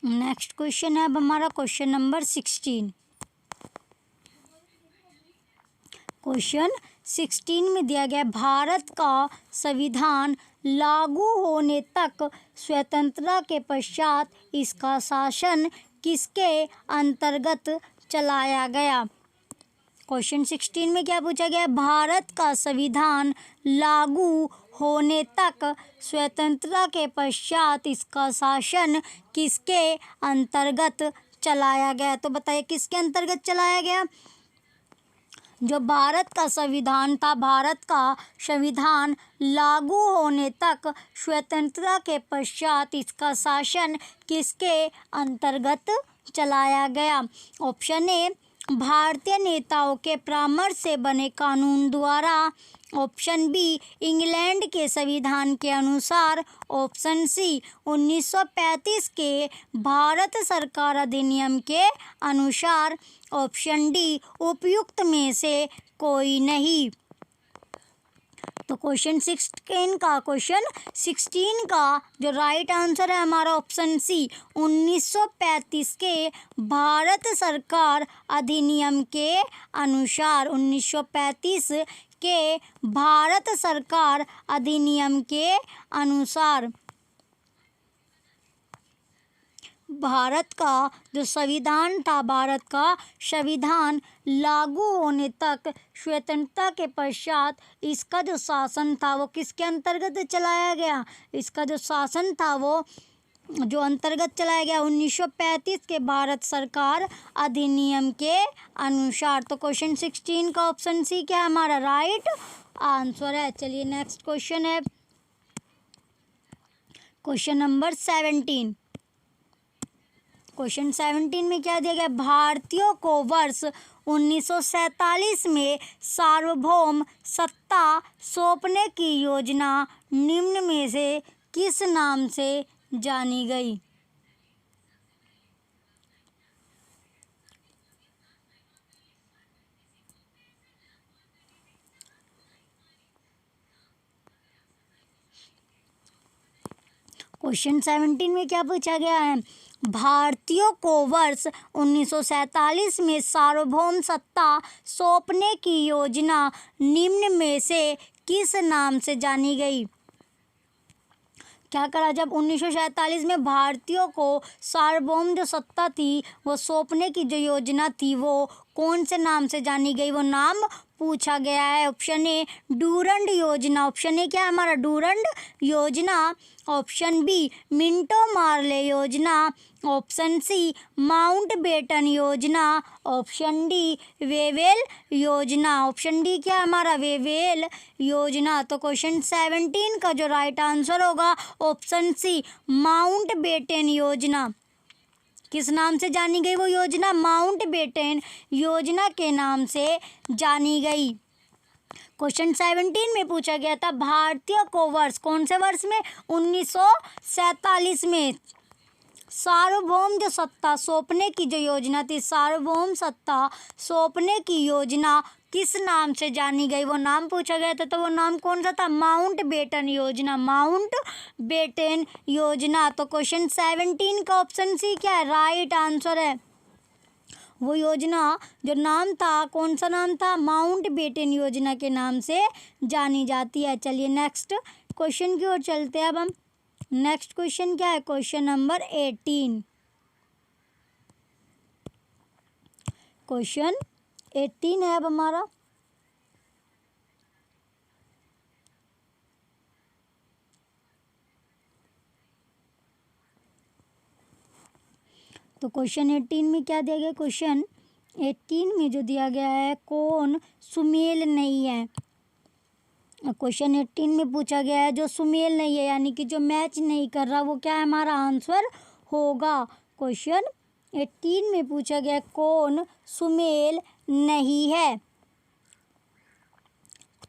नेक्स्ट क्वेश्चन है अब हमारा क्वेश्चन नंबर 16। क्वेश्चन 16 में दिया गया भारत का संविधान लागू होने तक स्वतंत्रता के पश्चात इसका शासन किसके अंतर्गत चलाया गया? क्वेश्चन 16 में क्या पूछा गया? भारत का संविधान लागू होने तक स्वतंत्रता के पश्चात इसका शासन किसके अंतर्गत चलाया गया? तो बताइए किसके अंतर्गत चलाया गया? जो भारत का संविधान था, भारत का संविधान लागू होने तक स्वतंत्रता के पश्चात इसका शासन किसके अंतर्गत चलाया गया? ऑप्शन ए भारतीय नेताओं के परामर्श से बने कानून द्वारा। ऑप्शन बी इंग्लैंड के संविधान के अनुसार। ऑप्शन सी 1935 के भारत सरकार अधिनियम के अनुसार। ऑप्शन डी उपयुक्त में से कोई नहीं। तो क्वेश्चन 16 का जो राइट आंसर है हमारा ऑप्शन सी 1935 के भारत सरकार अधिनियम के अनुसार। 1935 के भारत सरकार अधिनियम के अनुसार भारत का जो संविधान था, भारत का संविधान लागू होने तक स्वतंत्रता के पश्चात इसका जो शासन था वो किसके अंतर्गत चलाया गया? इसका जो शासन था वो जो अंतर्गत चलाया गया 1935 के भारत सरकार अधिनियम के अनुसार। तो क्वेश्चन 16 का ऑप्शन सी क्या है हमारा राइट आंसर है। चलिए नेक्स्ट क्वेश्चन है क्वेश्चन नंबर 17। क्वेश्चन 17 में क्या दिया गया? भारतीयों को वर्ष 1947 में सार्वभौम सत्ता सौंपने की योजना निम्न में से किस नाम से जानी गई? क्वेश्चन 17 में क्या पूछा गया है? भारतीयों को वर्ष 1947 में सार्वभौम सत्ता सौंपने की योजना निम्न में से किस नाम से जानी गई? क्या करा? जब 1947 में भारतीयों को सार्वभौम जो सत्ता थी वो सौंपने की जो योजना थी वो कौन से नाम से जानी गई, वो नाम पूछा गया है। ऑप्शन ए डूरंड योजना, ऑप्शन ए क्या है हमारा, डूरंड योजना। ऑप्शन बी मिंटो मार्ले योजना। ऑप्शन सी माउंट बेटन योजना। ऑप्शन डी वेवेल योजना। ऑप्शन डी क्या है हमारा, वेवेल योजना। तो क्वेश्चन 17 का जो राइट आंसर होगा ऑप्शन सी माउंट बेटन योजना। किस नाम से जानी गई वो योजना, माउंट बेटन योजना के नाम से जानी गई। क्वेश्चन 17 में पूछा गया था भारतीय को वर्ष, कौन से वर्ष में, 1947 में सार्वभौम जो सत्ता सौंपने की जो योजना थी, सार्वभौम सत्ता सौंपने की योजना किस नाम से जानी गई, वो नाम पूछा गया था। तो वो नाम कौन सा था, माउंट बेटन योजना, माउंट बेटन योजना। तो क्वेश्चन 17 का ऑप्शन सी क्या है, राइट आंसर है। वो योजना जो नाम था, कौन सा नाम था, माउंट बेटन योजना के नाम से जानी जाती है। चलिए नेक्स्ट क्वेश्चन की ओर चलते हैं अब हम। नेक्स्ट क्वेश्चन क्या है, क्वेश्चन नंबर 18। क्वेश्चन 18 है अब हमारा। तो क्वेश्चन 18 में क्या दिया गया, क्वेश्चन 18 में जो दिया गया है, कौन सुमेल नहीं है। क्वेश्चन 18 में पूछा गया है जो सुमेल नहीं है, यानी कि जो मैच नहीं कर रहा, वो क्या है हमारा आंसर होगा। क्वेश्चन 18 में पूछा गया कौन सुमेल नहीं है,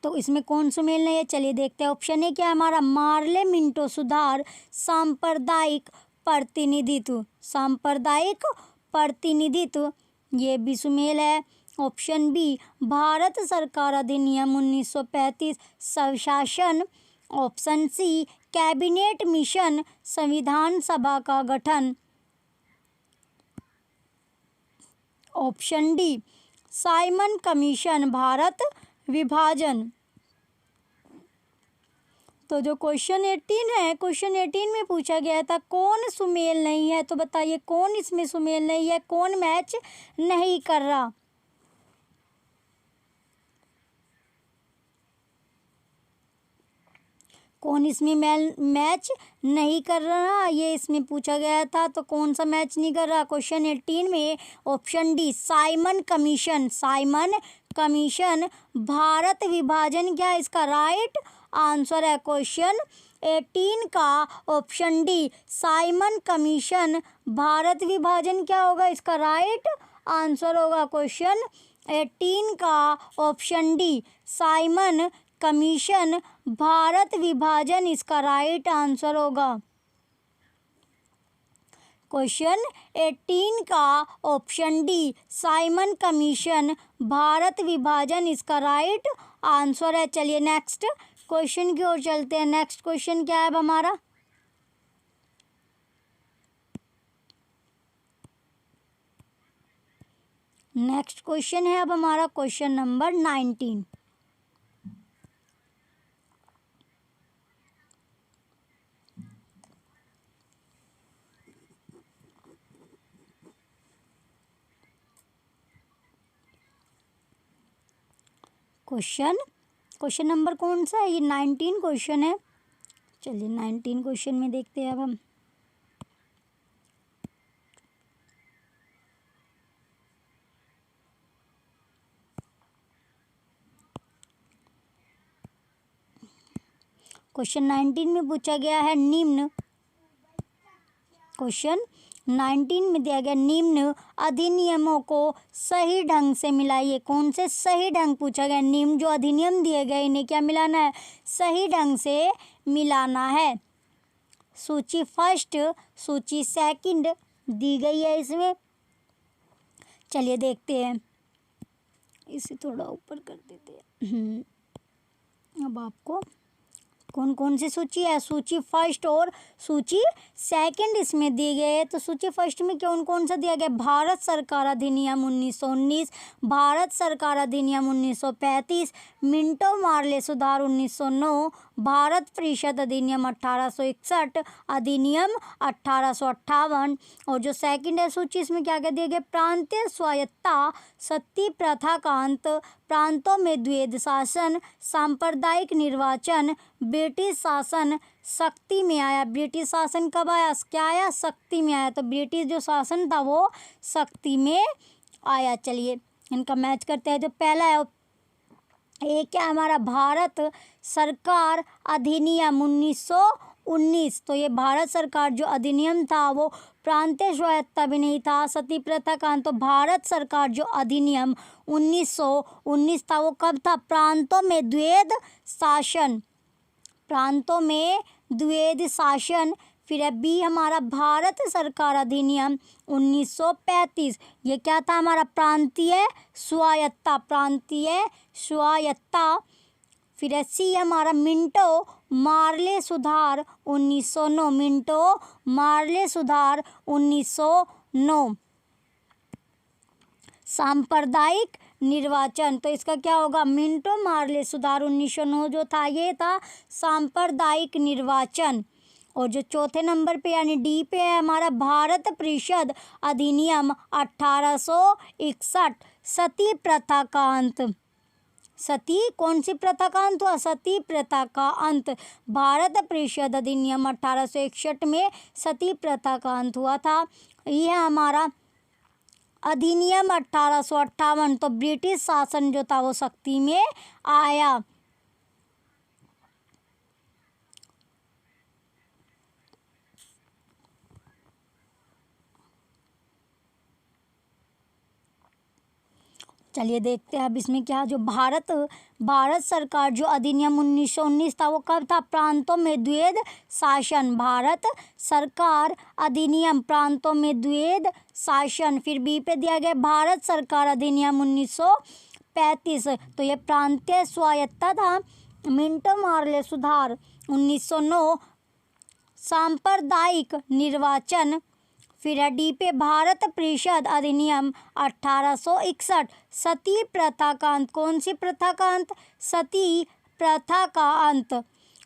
तो इसमें कौन सुमेल नहीं है, चलिए देखते हैं। ऑप्शन ए क्या है हमारा, मार्ले मिंटो सुधार सांप्रदायिक प्रतिनिधित्व, सांप्रदायिक प्रतिनिधित्व, ये भी सुमेल है। ऑप्शन बी भारत सरकार अधिनियम 1935 स्वशासन। ऑप्शन सी कैबिनेट मिशन संविधान सभा का गठन। Option D Simon commission Bharat विभाजन। तो जो क्वेश्चन 18 है, क्वेश्चन 18 में पूछा गया था कौन सुमेल नहीं है, तो बताइए कौन इसमें सुमेल नहीं है, कौन मैच नहीं कर रहा। कौन इसमें मैच नहीं कर रहा, ये इसमें पूछा गया था। तो कौन सा मैच नहीं कर रहा क्वेश्चन 18 में, option D Simon commission, Simon commission Bharat विभाजन क्या है इसका राइट आंसर है। क्वेश्चन 18 का option D Simon commission Bharat विभाजन क्या होगा, इसका राइट आंसर होगा। क्वेश्चन 18 का option D Simon commission Bharat विभाजन इसका राइट आंसर होगा। क्वेश्चन 18 का option D Simon commission Bharat विभाजन इसका राइट आंसर है। चलिए नेक्स्ट क्वेश्चन की ओर चलते हैं। नेक्स्ट क्वेश्चन क्या है अब हमारा, नेक्स्ट क्वेश्चन है अब हमारा क्वेश्चन नंबर 19। क्वेश्चन नंबर कौन सा है, ये 19 क्वेश्चन है। चलिए 19 क्वेश्चन में देखते हैं अब हम। क्वेश्चन 19 में पूछा गया है निम्न, क्वेश्चन 19 में दिया गया निम्न अधिनियमों को सही ढंग से मिलाइए। कौन से सही ढंग पूछा गया, निम्न जो अधिनियम दिए गए इन्हें क्या मिलाना है, सही ढंग से मिलाना है। सूची फर्स्ट, सूची सेकंड दी गई है इसमें। चलिए देखते हैं, इसे थोड़ा ऊपर कर देते हैं। अब आपको कौन कौन सी सूची है, सूची फर्स्ट और सूची सेकंड इसमें दी गई है। तो सूची फर्स्ट में कौन कौन सा दिया गया, भारत सरकार अधिनियम 1919, भारत सरकार अधिनियम 1935, मिंटो मार्ले सुधार 1909, भारत परिषद अधिनियम 1861, अधिनियम 1858। और जो सेकंड है सूची इसमें क्या क्या दिया गया, प्रांतीय स्वायत्ता, सती प्रथा का अंत, प्रांतों में द्वैध शासन, सांप्रदायिक निर्वाचन, ब्रिटिश शासन शक्ति में आया। ब्रिटिश शासन कब आया, क्या आया, शक्ति में आया। तो ब्रिटिश जो शासन था वो शक्ति में आया। चलिए इनका मैच करते हैं। जो पहला है एक क्या हमारा, भारत सरकार अधिनियम 1919। तो ये भारत सरकार जो अधिनियम था वो प्रांतीय स्वायत्ता भी नहीं था, सती प्रथा का अंत। तो भारत सरकार जो अधिनियम 1919 था वो कब था, प्रांतों में द्वैध शासन, प्रांतों में द्वैध शासन। फिर है बी हमारा, भारत सरकार अधिनियम 1935। ये क्या था हमारा, प्रांतीय स्वायत्ता, प्रांतीय स्वायत्ता। फिर है सी हमारा, मिंटो मार्ले सुधार 1909, मिंटो मार्ले सुधार 1909, सांप्रदायिक निर्वाचन। तो इसका क्या होगा, मिंटो मार्ले सुधार 1909 जो था ये था सांप्रदायिक निर्वाचन। और जो चौथे नंबर पे यानी डी पे है हमारा, भारत परिषद अधिनियम 1861, सती प्रथा का अंत। सती कौन सी प्रथा का अंत हुआ, सती प्रथा का अंत। भारत परिषद अधिनियम 1861 में सती प्रथा का अंत हुआ था। यह हमारा अधिनियम 1858। तो ब्रिटिश शासन जो था वो शक्ति में आया। चलिए देखते हैं अब इसमें क्या, जो भारत सरकार जो अधिनियम 1919 था वो कब था, प्रांतों में द्वैध शासन, भारत सरकार अधिनियम प्रांतों में द्वैध शासन। फिर बी पे दिया गया भारत सरकार अधिनियम 1935। तो ये प्रांतीय स्वायत्ता था। मिंटो मार्ले सुधार 1909, सांप्रदायिक निर्वाचन। फिर है डी पे भारत परिषद अधिनियम 1861, सती प्रथा का अंत। कौन सी प्रथा का अंत, सती प्रथा का अंत।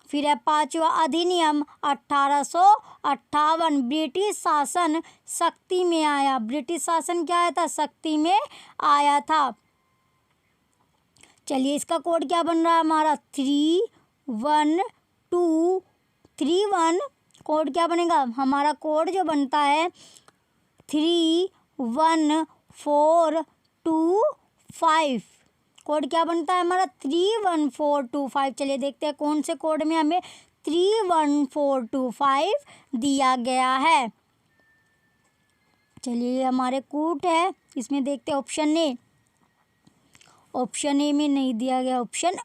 फिर है पांचवा अधिनियम 1858, ब्रिटिश शासन शक्ति में आया। ब्रिटिश शासन क्या आया था, शक्ति में आया था। चलिए इसका कोड क्या बन रहा है हमारा, 3131। कोड क्या बनेगा, हमारा कोड जो बनता है 31425। कोड क्या बनता है हमारा, 31425। चलिए देखते हैं कौन से कोड में हमें 31425 दिया गया है। चलिए ये हमारे कोड है, इसमें देखते हैं ऑप्शन ए। ऑप्शन ए में नहीं दिया गया, ऑप्शन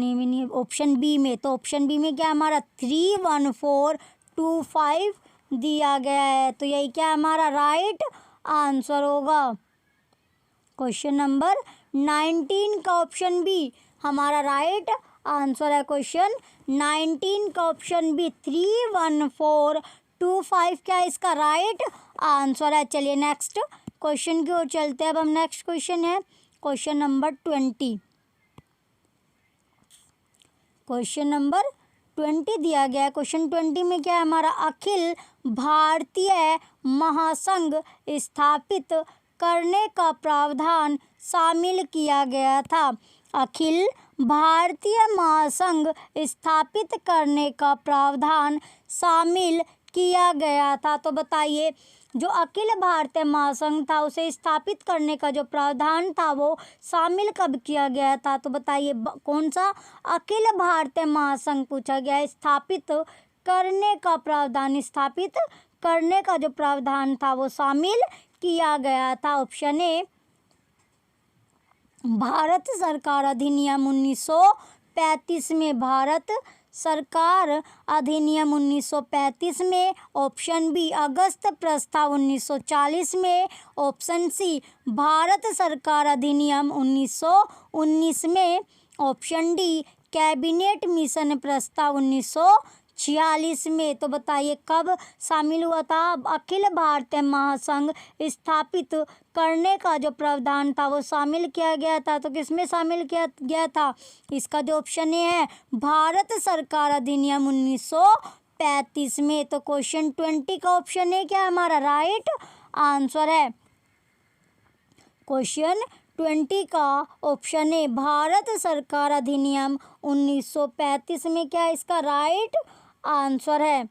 ए में नहीं, ऑप्शन बी में। तो ऑप्शन बी में क्या हमारा 31425 दिया गया है। तो यही क्या हमारा राइट आंसर होगा। क्वेश्चन नंबर 19 का ऑप्शन बी हमारा राइट आंसर है। क्वेश्चन 19 का ऑप्शन बी 31425 क्या इसका राइट आंसर है। चलिए नेक्स्ट क्वेश्चन की ओर चलते हैं। अब हम नेक्स्ट क्वेश्चन है क्वेश्चन नंबर 20। क्वेश्चन नंबर 20 दिया गया है। क्वेश्चन 20 में क्या है हमारा, अखिल भारतीय महासंघ स्थापित करने का प्रावधान शामिल किया गया था। अखिल भारतीय महासंघ स्थापित करने का प्रावधान शामिल किया गया था। तो बताइए जो अखिल भारतीय महासंघ था उसे स्थापित करने का जो प्रावधान था वो शामिल कब किया गया था। तो बताइए कौन सा अखिल भारतीय महासंघ पूछा गया है। स्थापित करने का प्रावधान, स्थापित करने का जो प्रावधान था वो शामिल किया गया था। ऑप्शन ए भारत सरकार अधिनियम 1935 में, भारत सरकार अधिनियम 1935 में। ऑप्शन बी अगस्त प्रस्ताव 1940 में। ऑप्शन सी भारत सरकार अधिनियम 1919 में। ऑप्शन डी कैबिनेट मिशन प्रस्ताव 1946 में। तो बताइए कब शामिल हुआ था। अखिल भारतीय महासंघ स्थापित करने का जो प्रावधान था वो शामिल किया गया था। तो किसमें शामिल किया गया था। इसका जो ऑप्शन ए है भारत सरकार अधिनियम 1935 में। तो क्वेश्चन 20 का ऑप्शन ए क्या हमारा राइट आंसर है। क्वेश्चन 20 का ऑप्शन ए भारत सरकार अधिनियम 1935 में क्या इसका राइट आंसर है।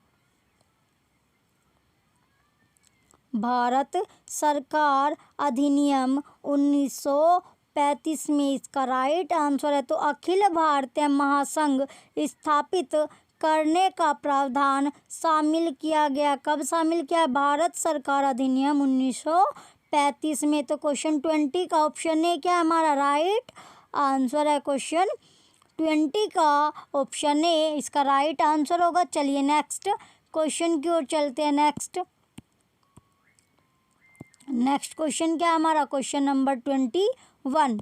भारत सरकार अधिनियम 1935 में इसका राइट आंसर है। तो अखिल भारतीय महासंघ स्थापित करने का प्रावधान शामिल किया गया। कब शामिल किया। भारत सरकार अधिनियम 1935 में। तो क्वेश्चन 20 का ऑप्शन ए क्या हमारा राइट आंसर है। क्वेश्चन 20 का ऑप्शन ए इसका राइट आंसर होगा। चलिए नेक्स्ट क्वेश्चन की ओर चलते हैं। नेक्स्ट क्वेश्चन क्या हमारा क्वेश्चन नंबर 21।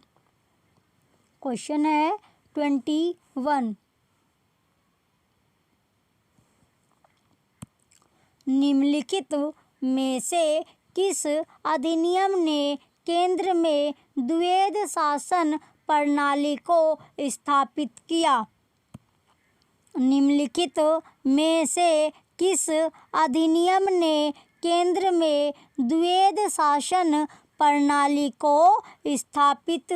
क्वेश्चन है 21। निम्नलिखित में से किस अधिनियम ने केंद्र में द्वैध शासन प्रणाली को स्थापित किया। निम्नलिखित में से किस अधिनियम ने केंद्र में द्वैध शासन प्रणाली को स्थापित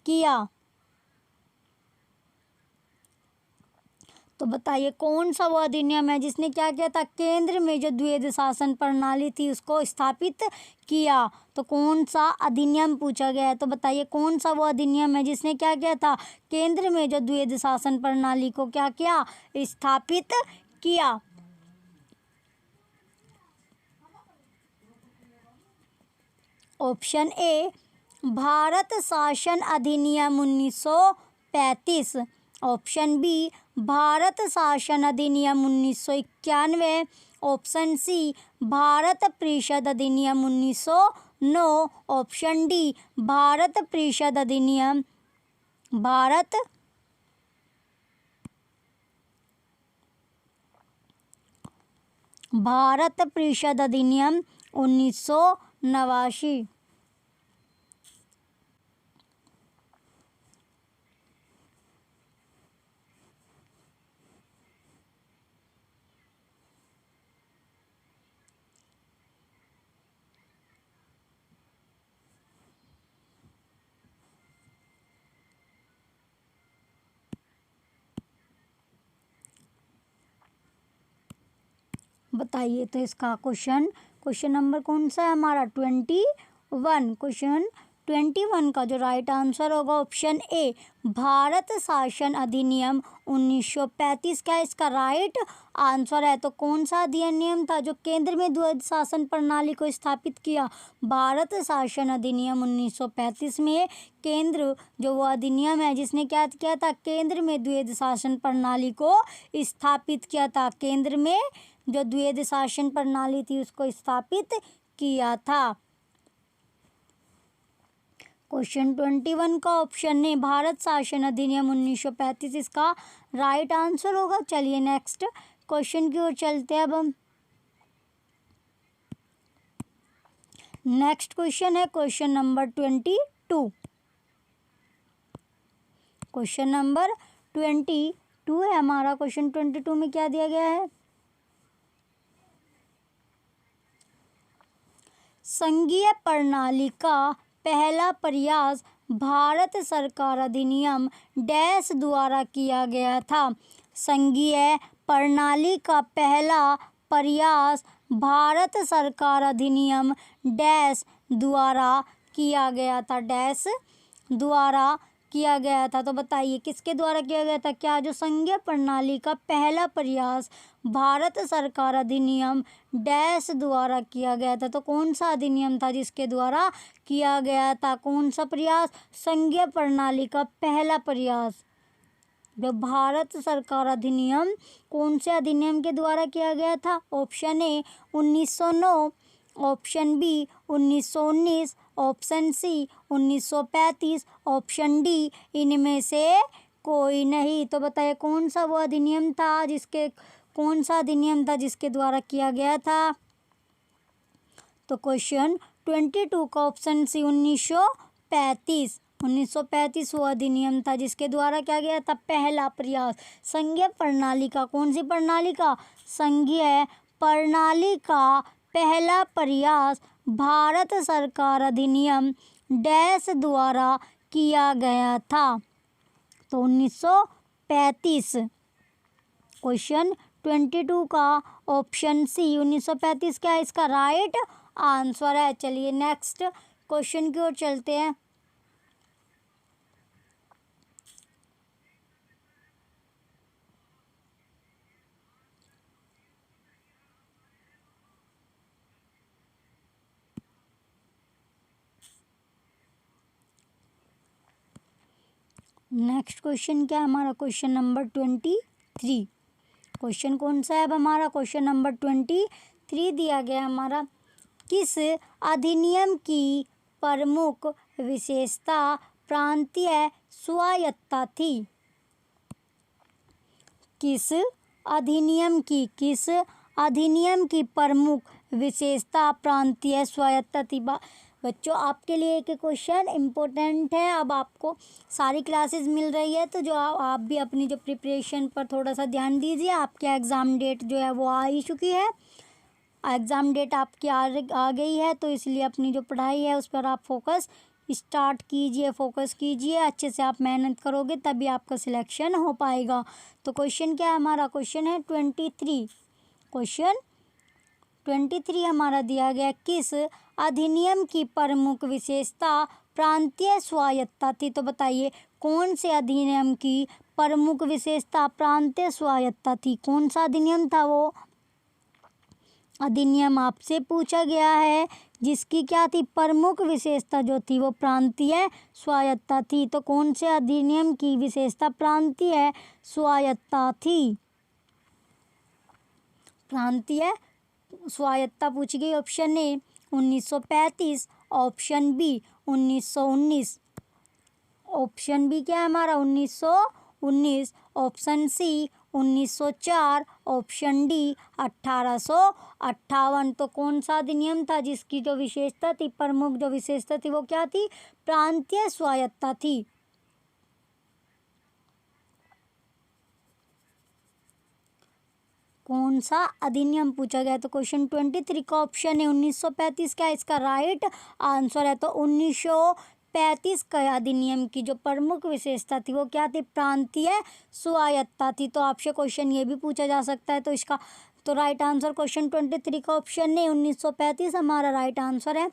किया। तो बताइए कौन सा वो अधिनियम है जिसने क्या किया था केंद्र में जो द्वैध शासन प्रणाली थी उसको स्थापित किया। तो कौन सा अधिनियम पूछा गया है। तो बताइए कौन सा वो अधिनियम है जिसने क्या किया था केंद्र में जो द्वैध शासन प्रणाली को क्या किया स्थापित किया। ऑप्शन ए भारत शासन अधिनियम 1935। ऑप्शन बी भारत शासन अधिनियम 1991। ऑप्शन सी भारत परिषद अधिनियम 1909। ऑप्शन डी भारत परिषद अधिनियम भारत परिषद अधिनियम 1989। बताइए तो इसका क्वेश्चन नंबर कौन सा है हमारा 21। क्वेश्चन 21 का जो राइट आंसर होगा ऑप्शन ए भारत शासन अधिनियम 1935 का इसका राइट आंसर है। तो कौन सा अधिनियम था जो केंद्र में द्वैध शासन प्रणाली को स्थापित किया। भारत शासन अधिनियम 1935 में केंद्र जो वो अधिनियम है जिसने क्या किया था केंद्र में द्वैध शासन प्रणाली को स्थापित किया था। केंद्र में जो द्वैध शासन प्रणाली थी उसको स्थापित किया था। क्वेश्चन 21 का ऑप्शन ने भारत शासन अधिनियम 1935 इसका राइट आंसर होगा। चलिए नेक्स्ट क्वेश्चन की ओर चलते हैं। अब हम नेक्स्ट क्वेश्चन है क्वेश्चन नंबर 22। क्वेश्चन नंबर 22 है हमारा। क्वेश्चन 22 में क्या दिया गया है। संघीय प्रणाली का पहला प्रयास भारत सरकार अधिनियम डैश द्वारा किया गया था। संघीय प्रणाली का पहला प्रयास भारत सरकार अधिनियम डैश द्वारा किया गया था। डैश द्वारा किया गया था। तो बताइए किसके द्वारा किया गया था। क्या जो संघीय प्रणाली का पहला प्रयास भारत सरकार अधिनियम डैश द्वारा किया गया था। तो कौन सा अधिनियम था जिसके द्वारा किया गया था। कौन सा प्रयास संघीय प्रणाली का पहला प्रयास जो भारत सरकार अधिनियम कौन से अधिनियम के द्वारा किया गया था। Option A 1909। Option B 1919। Option C 1935। Option D इनमें से कोई नहीं। तो बताइए कौन सा वो अधिनियम था जिसके द्वारा किया गया था? तो क्वेश्चन 22 का ऑप्शन सी 1935 वो अधिनियम था जिसके द्वारा क्या गया था? पहला प्रयास संघीय प्रणाली का, कौन सी प्रणाली का? संघीय प्रणाली का पहला प्रयास भारत सरकार अधिनियम डैश द्वारा किया गया था। तो 1935। क्वेश्चन 22 का ऑप्शन सी 1935 क्या है इसका राइट आंसर है। चलिए नेक्स्ट क्वेश्चन की ओर चलते हैं। नेक्स्ट क्वेश्चन क्या है हमारा? Question number 23। क्वेश्चन कौन सा है अब हमारा? क्वेश्चन नंबर 23 दिया गया हमारा। किस अधिनियम की प्रमुख विशेषता प्रांतीय स्वायत्तता थी? किस अधिनियम की प्रमुख विशेषता प्रांतीय स्वायत्तता थी? बच्चों आपके लिए एक क्वेश्चन इम्पोर्टेंट है। अब आपको सारी क्लासेस मिल रही है तो जो आप भी अपनी जो प्रिपरेशन पर थोड़ा सा ध्यान दीजिए। आपके एग्ज़ाम डेट जो है वो आ ही चुकी है, एग्ज़ाम डेट आपकी आ गई है, तो इसलिए अपनी जो पढ़ाई है उस पर आप फोकस कीजिए। अच्छे से आप मेहनत करोगे तभी आपका सिलेक्शन हो पाएगा। तो क्वेश्चन क्या है हमारा? क्वेश्चन है 23। क्वेश्चन 23 हमारा दिया गया। किस अधिनियम की प्रमुख विशेषता प्रांतीय स्वायत्तता थी? तो बताइए कौन से अधिनियम की प्रमुख विशेषता प्रांतीय स्वायत्तता थी? कौन सा अधिनियम था वो? अधिनियम आपसे पूछा गया है जिसकी क्या थी? प्रमुख विशेषता जो थी वो प्रांतीय स्वायत्तता थी। तो कौन से अधिनियम की विशेषता प्रांतीय स्वायत्तता थी? प्रांतीय स्वायत्तता पूछी गई। Option A 1935, option B 1919, option B क्या है हमारा? 1919, ऑप्शन सी 1904, ऑप्शन डी 1858। तो कौन सा अधिनियम था जिसकी जो विशेषता थी, प्रमुख जो विशेषता थी वो क्या थी? प्रांतीय स्वायत्तता थी। कौन सा अधिनियम पूछा गया? तो क्वेश्चन 23 का ऑप्शन है 1935 क्या इसका राइट आंसर है। तो 1935 का अधिनियम की जो प्रमुख विशेषता थी वो क्या थी? प्रांतीय स्वायत्तता थी। तो आपसे क्वेश्चन ये भी पूछा जा सकता है। तो इसका तो राइट आंसर क्वेश्चन 23 का ऑप्शन नहीं 1935 हमारा राइट आंसर है।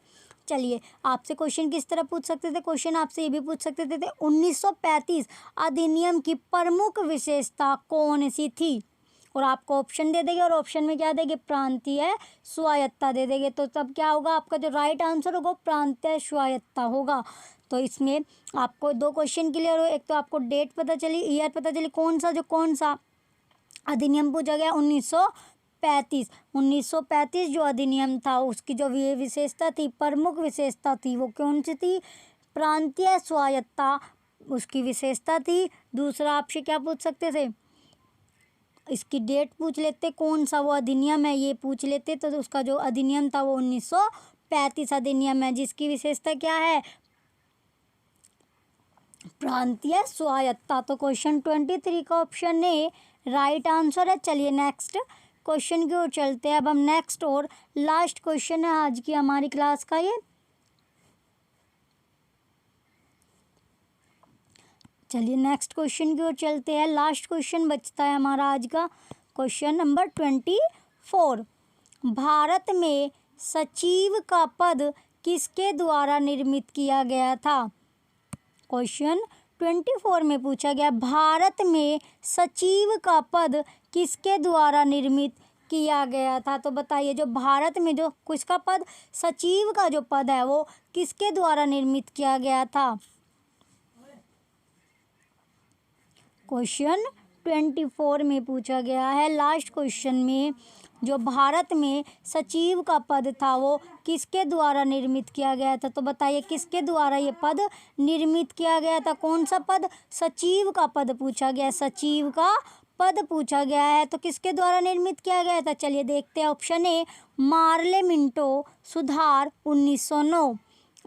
चलिए आपसे क्वेश्चन किस तरह पूछ सकते थे? क्वेश्चन आपसे ये भी पूछ सकते थे 1935 अधिनियम की प्रमुख विशेषता कौन सी थी, और आपको ऑप्शन दे देंगे और ऑप्शन में क्या देंगे? प्रांतीय स्वायत्तता दे देंगे। तो तब क्या होगा? आपका जो राइट आंसर होगा प्रांतीय स्वायत्तता होगा। तो इसमें आपको दो क्वेश्चन क्लियर हो। एक तो आपको डेट पता चली, ईयर पता चली, कौन सा अधिनियम पूछा गया? 1935 जो अधिनियम था उसकी जो विशेषता थी, प्रमुख विशेषता थी वो कौन सी थी? प्रांतीय स्वायत्तता उसकी विशेषता थी। दूसरा आपसे क्या पूछ सकते थे? इसकी डेट पूछ लेते, कौन सा वो अधिनियम है ये पूछ लेते। तो उसका जो अधिनियम था वो 1935 अधिनियम है जिसकी विशेषता क्या है? प्रांतीय स्वायत्तता। तो क्वेश्चन 23 का ऑप्शन ए राइट आंसर है। चलिए नेक्स्ट क्वेश्चन की ओर चलते हैं। अब हम नेक्स्ट और लास्ट क्वेश्चन है आज की हमारी क्लास का ये। चलिए नेक्स्ट क्वेश्चन की ओर चलते हैं। लास्ट क्वेश्चन बचता है हमारा आज का क्वेश्चन नंबर 24। भारत में सचिव का पद किसके द्वारा निर्मित किया गया था? क्वेश्चन 24 में पूछा गया भारत में सचिव का पद किसके द्वारा निर्मित किया गया था? तो बताइए जो भारत में जो किसका पद, सचिव का जो पद है वो किसके द्वारा निर्मित किया गया था? क्वेश्चन 24 में पूछा गया है। लास्ट क्वेश्चन में जो भारत में सचिव का पद था वो किसके द्वारा निर्मित किया गया था? तो बताइए किसके द्वारा ये पद निर्मित किया गया था? कौन सा पद? सचिव का पद पूछा गया, सचिव का पद पूछा गया है। तो किसके द्वारा निर्मित किया गया था? चलिए देखते हैं। ऑप्शन ए मार्ले मिंटो सुधार 1909,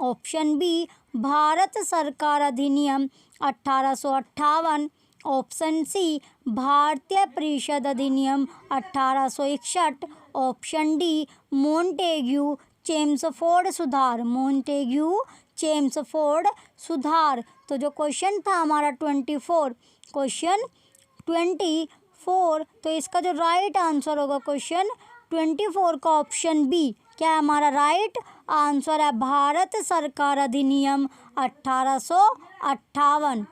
ऑप्शन बी भारत सरकार अधिनियम 1858, ऑप्शन सी भारतीय परिषद अधिनियम 1861, ऑप्शन डी मोंटेग्यू चेम्सफोर्ड सुधार, मोंटेग्यू चेम्सफोर्ड सुधार। तो जो क्वेश्चन था हमारा 24, क्वेश्चन 24, तो इसका जो राइट आंसर होगा क्वेश्चन 24 का ऑप्शन बी क्या है हमारा राइट आंसर है, भारत सरकार अधिनियम 1858।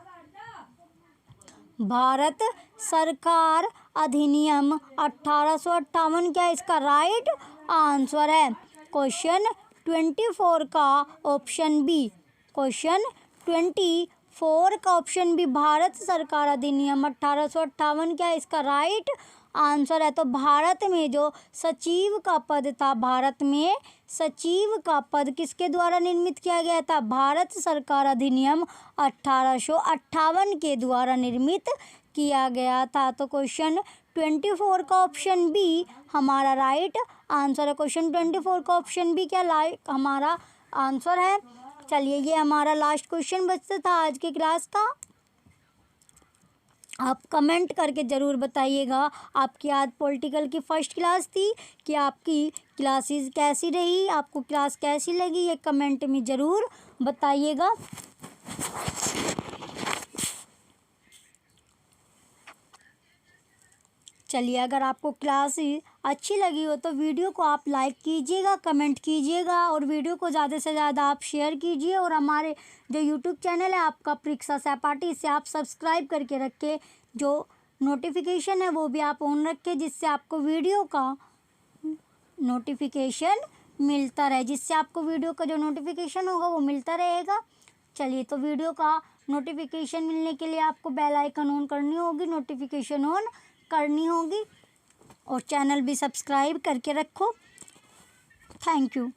भारत सरकार अधिनियम 1858 क्या इसका राइट आंसर है? क्वेश्चन 24 का ऑप्शन बी, क्वेश्चन 24 का ऑप्शन बी भारत सरकार अधिनियम 1858 क्या इसका राइट आंसर है। तो भारत में जो सचिव का पद था, भारत में सचिव का पद किसके द्वारा निर्मित किया गया था? भारत सरकार अधिनियम 1858 के द्वारा निर्मित किया गया था। तो क्वेश्चन 24 का ऑप्शन बी हमारा राइट आंसर है। क्वेश्चन 24 का ऑप्शन बी क्या हमारा आंसर है। चलिए ये हमारा लास्ट क्वेश्चन बचता था आज की क्लास का। आप कमेंट करके ज़रूर बताइएगा आपकी आज पॉलिटिकल की फर्स्ट क्लास थी कि आपकी क्लासेस कैसी रही, आपको क्लास कैसी लगी, ये कमेंट में ज़रूर बताइएगा। चलिए अगर आपको क्लास अच्छी लगी हो तो वीडियो को आप लाइक कीजिएगा, कमेंट कीजिएगा और वीडियो को ज़्यादा से ज़्यादा आप शेयर कीजिए। और हमारे जो यूट्यूब चैनल है आपका परीक्षा सहपाठी, इसे आप सब्सक्राइब करके रखें, जो नोटिफिकेशन है वो भी आप ऑन रखें, जिससे आपको वीडियो का नोटिफिकेशन मिलता रहे, जिससे आपको वीडियो का जो नोटिफिकेशन होगा वो मिलता रहेगा। चलिए तो वीडियो का नोटिफिकेशन मिलने के लिए आपको बेल आइकन ऑन करनी होगी, नोटिफिकेशन ऑन करनी होगी और चैनल भी सब्सक्राइब करके रखो। Thank you.